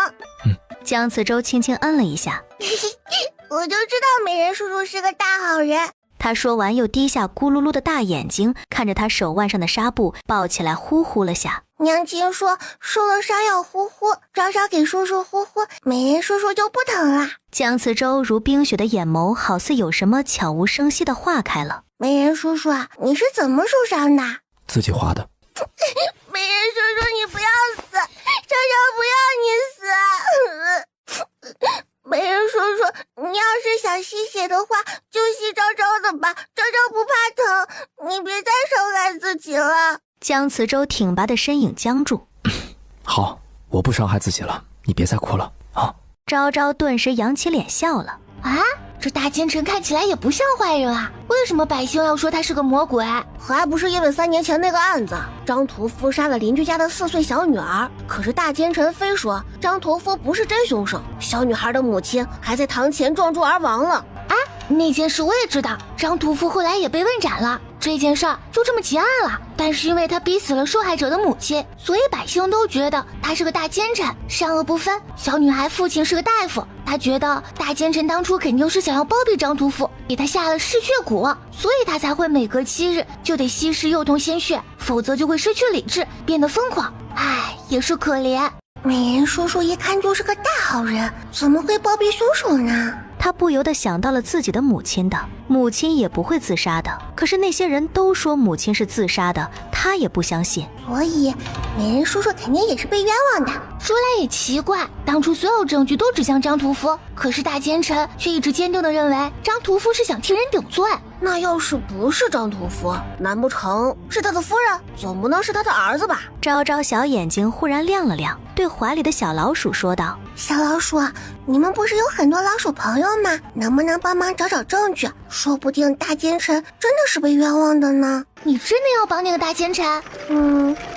江慈洲轻轻嗯了一下。我就知道美人叔叔是个大好人。他说完又低下咕噜噜的大眼睛，看着他手腕上的纱布，抱起来呼呼了下。娘亲说受了伤要呼呼，昭昭给叔叔呼呼，美人叔叔就不疼了。江慈洲如冰雪的眼眸好似有什么悄无声息的化开了。美人叔叔啊，你是怎么受伤的？自己划的。美人叔叔你不要死，昭昭不要你死。美人叔叔，你要是想吸血的话，就吸昭昭的吧，昭昭不怕疼，你别再伤害自己了。江慈洲挺拔的身影僵住。好，我不伤害自己了，你别再哭了啊！昭昭顿时扬起脸笑了。啊，这大奸臣看起来也不像坏人啊，为什么百姓要说他是个魔鬼？还不是因为3年前那个案子，张屠夫杀了邻居家的4岁小女儿。可是大奸臣非说张屠夫不是真凶手，小女孩的母亲还在堂前撞柱而亡了。啊，那件事我也知道，张屠夫后来也被问斩了，这件事儿就这么结案了。但是因为他逼死了受害者的母亲，所以百姓都觉得他是个大奸臣，善恶不分。小女孩父亲是个大夫，他觉得大奸臣当初肯定是想要包庇张屠夫，给他下了嗜血蛊，所以他才会每隔7日就得吸食幼童鲜血，否则就会失去理智，变得疯狂。唉，也是可怜。美人叔叔一看就是个大好人，怎么会包庇凶手呢？他不由得想到了自己的母亲的，母亲也不会自杀的。可是那些人都说母亲是自杀的，他也不相信。所以，美人叔叔肯定也是被冤枉的。说来也奇怪，当初所有证据都指向张屠夫，可是大奸臣却一直坚定地认为张屠夫是想替人顶罪。那要是不是张屠夫，难不成是他的夫人？总不能是他的儿子吧？昭昭小眼睛忽然亮了亮，对怀里的小老鼠说道：小老鼠，你们不是有很多老鼠朋友吗？能不能帮忙找找证据？说不定大奸臣真的是被冤枉的呢。你真的要帮那个大奸臣？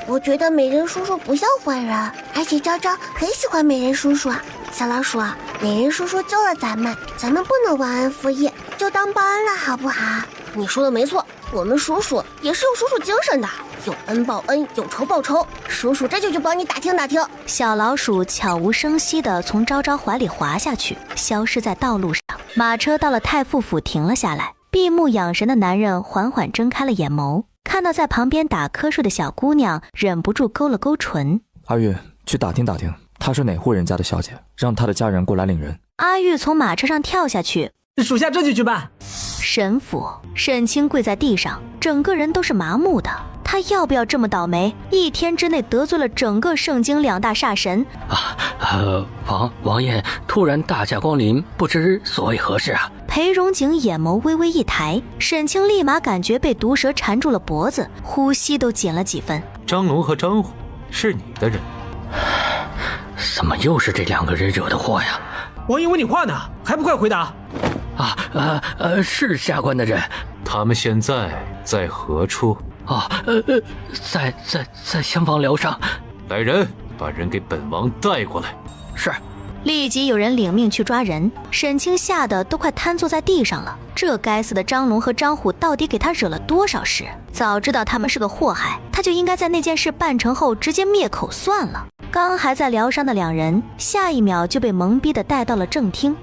我觉得美人叔叔不像坏人，而且昭昭很喜欢美人叔叔。小老鼠，美人叔叔救了咱们不能忘恩负义，就当报恩了好不好？你说的没错，我们叔叔也是有叔叔精神的，有恩报恩，有仇报仇。叔叔这就去帮你打听打听。小老鼠悄无声息地从昭昭怀里滑下去，消失在道路上。马车到了太傅府停了下来，闭目养神的男人缓缓睁开了眼眸，看到在旁边打瞌睡的小姑娘，忍不住勾了勾唇。阿玉，去打听打听，她是哪户人家的小姐，让她的家人过来领人。阿玉从马车上跳下去，属下这就去办。神府，沈清跪在地上，整个人都是麻木的。他要不要这么倒霉，1天之内得罪了整个圣经2大煞神？王爷突然大驾光临，不知所谓何事啊？裴荣景眼眸微微一抬，沈清立马感觉被毒蛇缠住了脖子，呼吸都紧了几分。张龙和张虎是你的人？怎么又是这2个人惹的祸呀？王爷问你话呢，还不快回答？是下官的人。他们现在在何处？在厢房疗伤。来人，把人给本王带过来。是。立即有人领命去抓人，沈清吓得都快瘫坐在地上了。这该死的张龙和张虎到底给他惹了多少事？早知道他们是个祸害，他就应该在那件事办成后直接灭口算了。刚还在疗伤的2人，下一秒就被蒙逼的带到了正厅。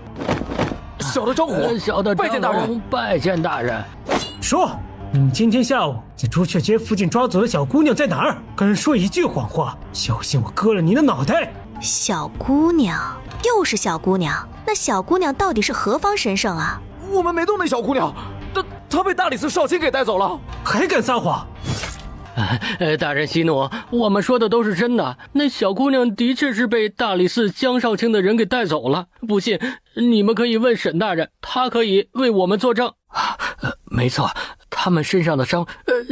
小的张虎，小的拜见大人，拜见大人。说，你们今天下午在朱雀街附近抓走的小姑娘在哪儿？敢说一句谎话，小心我割了你的脑袋！小姑娘，又是小姑娘，那小姑娘到底是何方神圣啊？我们没动那小姑娘，她被大理寺少卿给带走了，还敢撒谎！大人息怒，我们说的都是真的。那小姑娘的确是被大理寺江少卿的人给带走了，不信你们可以问沈大人，他可以为我们作证。没错，他们身上的伤，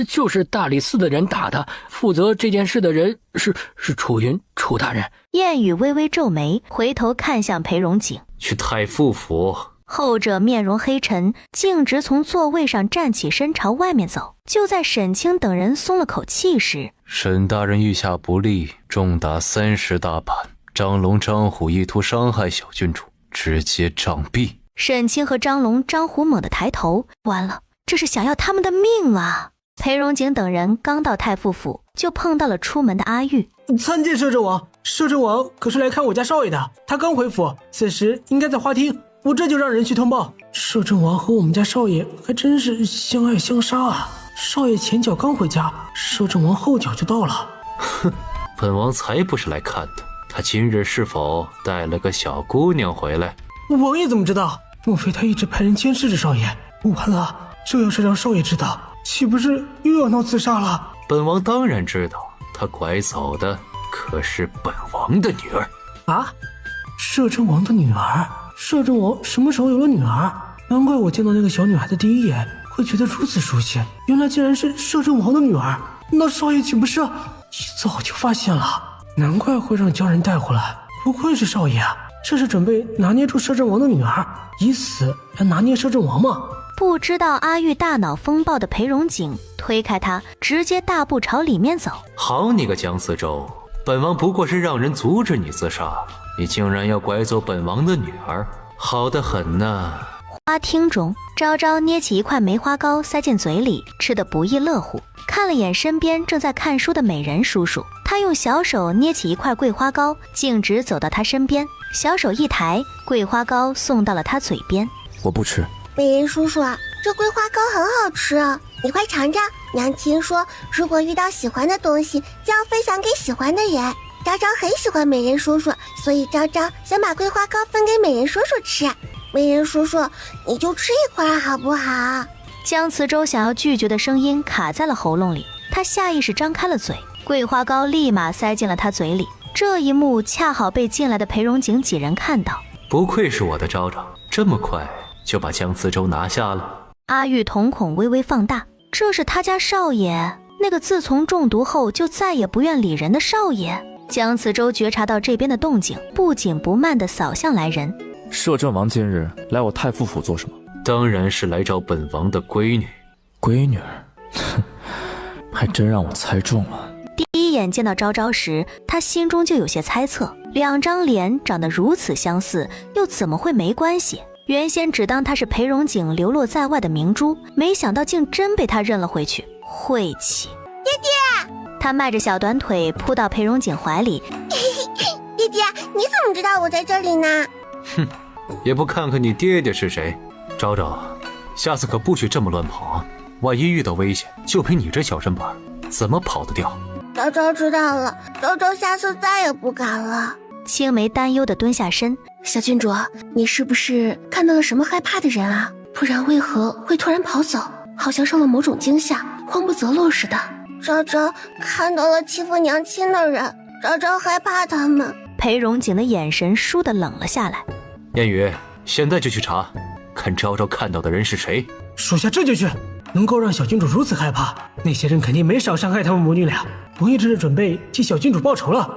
就是大理寺的人打的。负责这件事的人是楚云，楚大人。燕语微微皱眉，回头看向裴荣景，去太傅府。后者面容黑沉，径直从座位上站起身朝外面走。就在沈清等人松了口气时，沈大人御下不利，重打30大板。张龙、张虎意图伤害小郡主，直接杖毙。沈清和张龙、张虎猛地抬头，完了，这是想要他们的命啊！裴荣景等人刚到太傅府，就碰到了出门的阿玉。参见摄政王，摄政王可是来看我家少爷的，他刚回府，此时应该在花厅。我这就让人去通报，摄政王和我们家少爷还真是相爱相杀啊！少爷前脚刚回家，摄政王后脚就到了。哼，本王才不是来看的，他今日是否带了个小姑娘回来？王爷怎么知道？莫非他一直派人监视着少爷？完了，这要是让少爷知道，岂不是又要闹自杀了？本王当然知道，他拐走的可是本王的女儿啊！摄政王的女儿？摄政王什么时候有了女儿？难怪我见到那个小女孩的第一眼会觉得如此熟悉，原来竟然是摄政王的女儿。那少爷岂不是一早就发现了？难怪会让家人带回来，不愧是少爷啊！这是准备拿捏住摄政王的女儿，以死来拿捏摄政王吗？不知道阿玉大脑风暴的裴荣景推开他，直接大步朝里面走。好你个姜思周，本王不过是让人阻止你自杀，你竟然要拐走本王的女儿，好得很呐！花厅中，昭昭捏起一块梅花糕塞进嘴里，吃得不亦乐乎。看了眼身边正在看书的美人叔叔，他用小手捏起一块桂花糕，径直走到他身边，小手一抬，桂花糕送到了他嘴边。我不吃。美人叔叔，这桂花糕很好吃啊，你快尝尝。娘亲说，如果遇到喜欢的东西，就要分享给喜欢的人。昭昭很喜欢美人叔叔，所以昭昭想把桂花糕分给美人叔叔吃。美人叔叔，你就吃一块好不好？姜慈周想要拒绝的声音卡在了喉咙里，他下意识张开了嘴，桂花糕立马塞进了他嘴里。这一幕恰好被进来的裴荣景几人看到。不愧是我的昭昭，这么快就把姜慈周拿下了。阿玉瞳孔微微放大，这是他家少爷，那个自从中毒后就再也不愿理人的少爷。姜慈周觉察到这边的动静，不紧不慢地扫向来人。摄政王今日来我太傅府做什么？当然是来找本王的闺女。闺女？还真让我猜中了。第一眼见到昭昭时，他心中就有些猜测，两张脸长得如此相似，又怎么会没关系？原先只当他是裴荣景流落在外的明珠，没想到竟真被他认了回去，晦气。爹爹！他迈着小短腿扑到裴荣景怀里。爹爹，你怎么知道我在这里呢？哼，也不看看你爹爹是谁。昭昭，下次可不许这么乱跑啊！万一遇到危险，就凭你这小身板，怎么跑得掉？昭昭知道了，昭昭下次再也不敢了。青梅担忧地蹲下身。小郡主，你是不是看到了什么害怕的人啊？不然为何会突然跑走？好像受了某种惊吓，慌不择路似的。昭昭看到了欺负娘亲的人，昭昭害怕他们。裴荣景的眼神倏地冷了下来。燕雨，现在就去查，看昭昭看到的人是谁。属下这就去。能够让小郡主如此害怕，那些人肯定没少伤害他们母女俩。王爷这是准备替小郡主报仇了。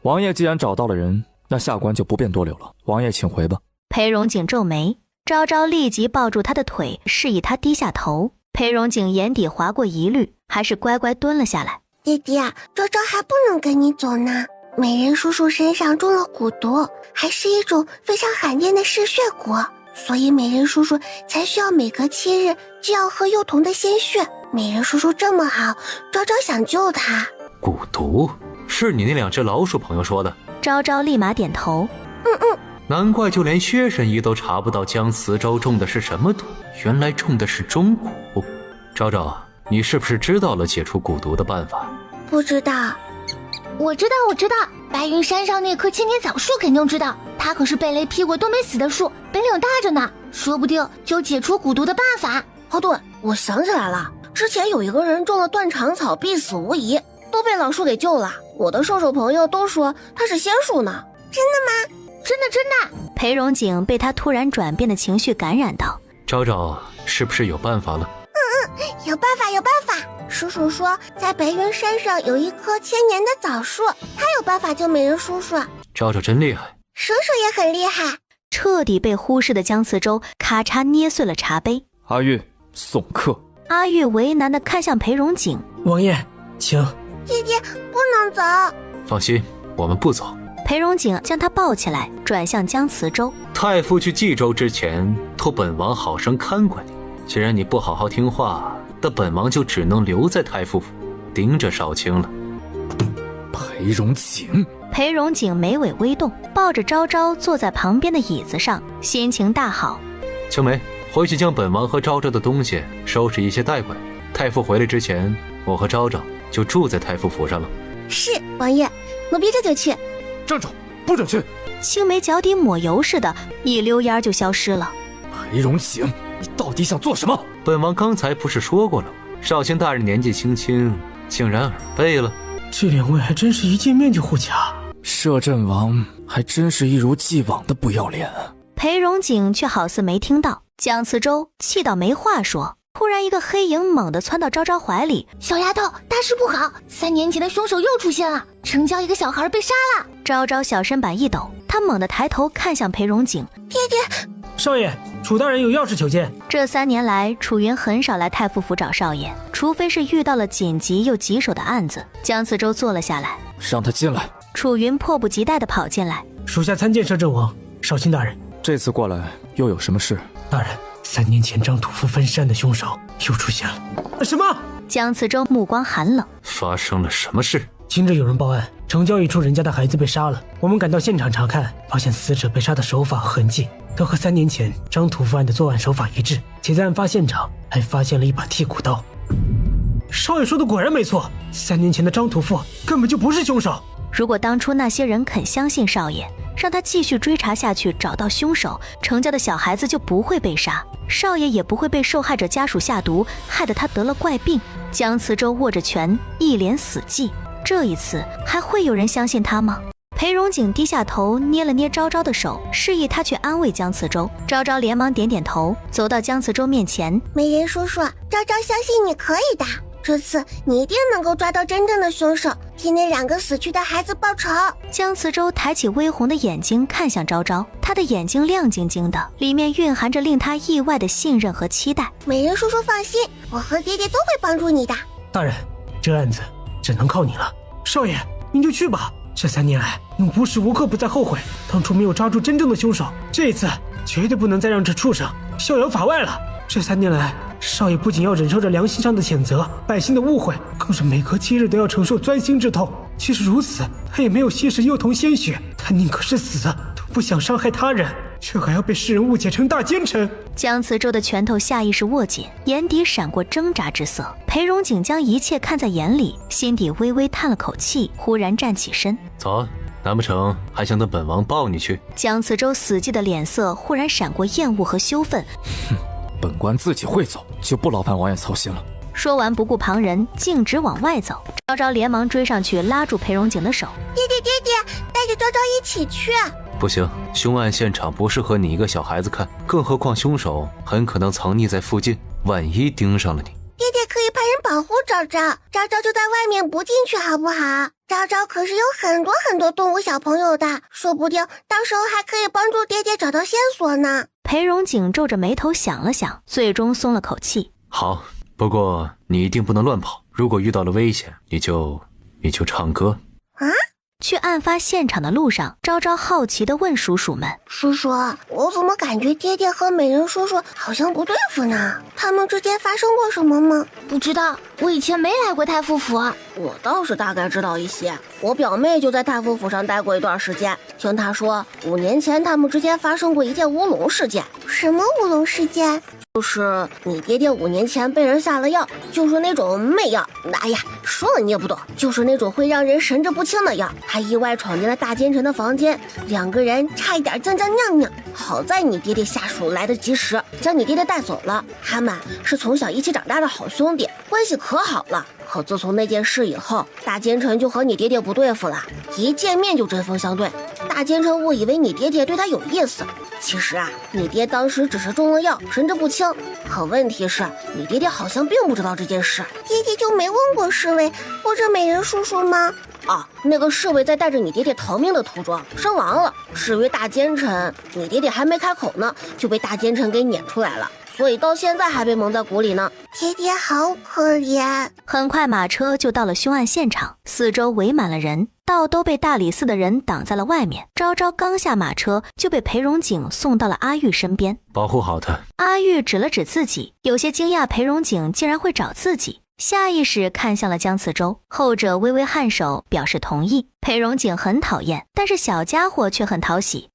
王爷既然找到了人，那下官就不便多留了。王爷请回吧。裴荣景皱眉，昭昭立即抱住他的腿，示意他低下头。裴荣景眼底划过疑虑，还是乖乖蹲了下来。爹爹，昭昭还不能跟你走呢。美人叔叔身上中了蛊毒，还是一种非常罕见的嗜血蛊，所以美人叔叔才需要每隔7日就要喝幼童的鲜血。美人叔叔这么好，昭昭想救他。蛊毒？是你那2只老鼠朋友说的？昭昭立马点头。难怪就连薛神医都查不到姜慈周中的是什么毒，原来中的是中蛊。昭昭，你是不是知道了解除蛊毒的办法？不知道。我知道，白云山上那棵千年枣树肯定知道，它可是被雷劈过都没死的树，本领大着呢，说不定就解除蛊毒的办法。哦对，我想起来了，之前有一个人中了断肠草，必死无疑，都被老树给救了。我的兽兽朋友都说他是仙树呢。真的吗？真的。裴荣景被他突然转变的情绪感染到。昭昭，是不是有办法了？有办法。叔叔说在白云山上有一棵千年的枣树，他有办法救美人叔叔。昭昭真厉害。叔叔也很厉害。彻底被忽视的姜慈周咔嚓捏碎了茶杯。阿玉，送客。阿玉为难地看向裴荣景。王爷，请。爹爹，不能走。放心，我们不走。裴荣景将他抱起来，转向姜慈周。太傅去冀州之前，托本王好生看管你。既然你不好好听话，那本王就只能留在太傅府，盯着少卿了。裴荣景。裴荣景眉尾微动，抱着昭昭坐在旁边的椅子上，心情大好。青梅，回去将本王和昭昭的东西收拾一些带回来。太傅回来之前，我和昭昭就住在太傅府上了。是，王爷，奴婢这就去。站住，不准去！青梅脚底抹油似的，一溜烟就消失了。裴荣景，你到底想做什么？本王刚才不是说过了吗？少卿大人年纪轻轻，竟然耳背了。这2位还真是一见面就互掐。摄政王还真是一如既往的不要脸。裴荣景却好似没听到，姜慈周气到没话说。突然一个黑影猛地窜到昭昭怀里。小丫头，大事不好，3年前的凶手又出现了，城郊一个小孩被杀了。昭昭小身板一抖，他猛地抬头看向裴荣景。爹爹，少爷，楚大人有要事求见。这3年来，楚云很少来太傅府找少爷，除非是遇到了紧急又棘手的案子。江慈州坐了下来，让他进来。楚云迫不及待地跑进来。属下参见摄政王。少卿大人，这次过来又有什么事？大人，3年前张屠夫分尸案的凶手又出现了。什么？江慈州目光寒冷。发生了什么事？今日有人报案，城郊一处人家的孩子被杀了。我们赶到现场查看，发现死者被杀的手法和痕迹都和3年前张屠夫案的作案手法一致，且在案发现场还发现了一把剔骨刀。少爷说的果然没错，3年前的张屠夫根本就不是凶手。如果当初那些人肯相信少爷，让他继续追查下去，找到凶手，程家的小孩子就不会被杀，少爷也不会被受害者家属下毒，害得他得了怪病。江慈州握着拳，一脸死寂。这一次还会有人相信他吗？裴荣景低下头，捏了捏昭昭的手，示意他去安慰江慈州。昭昭连忙点点头，走到江慈州面前。美人叔叔，昭昭相信你可以的，这次你一定能够抓到真正的凶手，替那2个死去的孩子报仇。江慈州抬起微红的眼睛看向昭昭，他的眼睛亮晶晶的，里面蕴含着令他意外的信任和期待。美人叔叔放心，我和爹爹都会帮助你的。大人，这案子只能靠你了。少爷，您就去吧。这3年来，您无时无刻不在后悔当初没有抓住真正的凶手，这一次绝对不能再让这畜生逍遥法外了。这3年来，少爷不仅要忍受着良心上的谴责，百姓的误会，更是每隔7日都要承受钻心之痛。即使如此，他也没有稀释幼童鲜血，他宁可是死，都不想伤害他人，却还要被世人误解成大奸臣。江慈州的拳头下意识握紧，眼底闪过挣扎之色。裴荣景将一切看在眼里，心底微微叹了口气，忽然站起身。走，难不成还想等本王抱你去？江慈州死寂的脸色忽然闪过厌恶和羞愤。哼，本官自己会走，就不劳烦王爷操心了。说完不顾旁人，径直往外走。昭昭连忙追上去，拉住裴荣景的手。爹爹，带着昭昭一起去。不行，凶案现场不适合你一个小孩子看，更何况凶手很可能藏匿在附近，万一盯上了你。爹爹可以派人保护昭昭，昭昭就在外面不进去好不好？昭昭可是有很多动物小朋友的，说不定到时候还可以帮助爹爹找到线索呢。裴荣景皱着眉头想了想，最终松了口气。好，不过你一定不能乱跑，如果遇到了危险，你就唱歌。啊？去案发现场的路上，昭昭好奇地问叔叔们：叔叔，我怎么感觉爹爹和美人叔叔好像不对付呢？他们之间发生过什么吗？不知道，我以前没来过太傅府。我倒是大概知道一些，我表妹就在太傅府上待过一段时间，听她说5年前他们之间发生过一件乌龙事件。什么乌龙事件？就是你爹爹5年前被人下了药，就是那种媚药。哎呀，说了你也不懂，就是那种会让人神志不清的药。他意外闯进了大奸臣的房间，2个人差一点将酿。好在你爹爹下属来得及时，将你爹爹带走了。他们是从小一起长大的好兄弟，关系可好了。可自从那件事以后，大奸臣就和你爹爹不对付了，一见面就针锋相对。大奸臣误以为你爹爹对他有意思，其实啊，你爹当时只是中了药，神志不清。可问题是，你爹爹好像并不知道这件事。爹爹就没问过侍卫或者美人叔叔吗？那个侍卫在带着你爹爹逃命的途中身亡了。至于大奸臣，你爹爹还没开口呢，就被大奸臣给撵出来了，所以到现在还被蒙在鼓里呢。爹爹好可怜。很快马车就到了凶案现场，四周围满了人，道都被大理寺的人挡在了外面。昭昭刚下马车就被裴荣景送到了阿玉身边，保护好他。阿玉指了指自己，有些惊讶裴荣景竟然会找自己，下意识看向了江慈洲，后者微微颔首表示同意。裴荣景很讨厌，但是小家伙却很讨喜，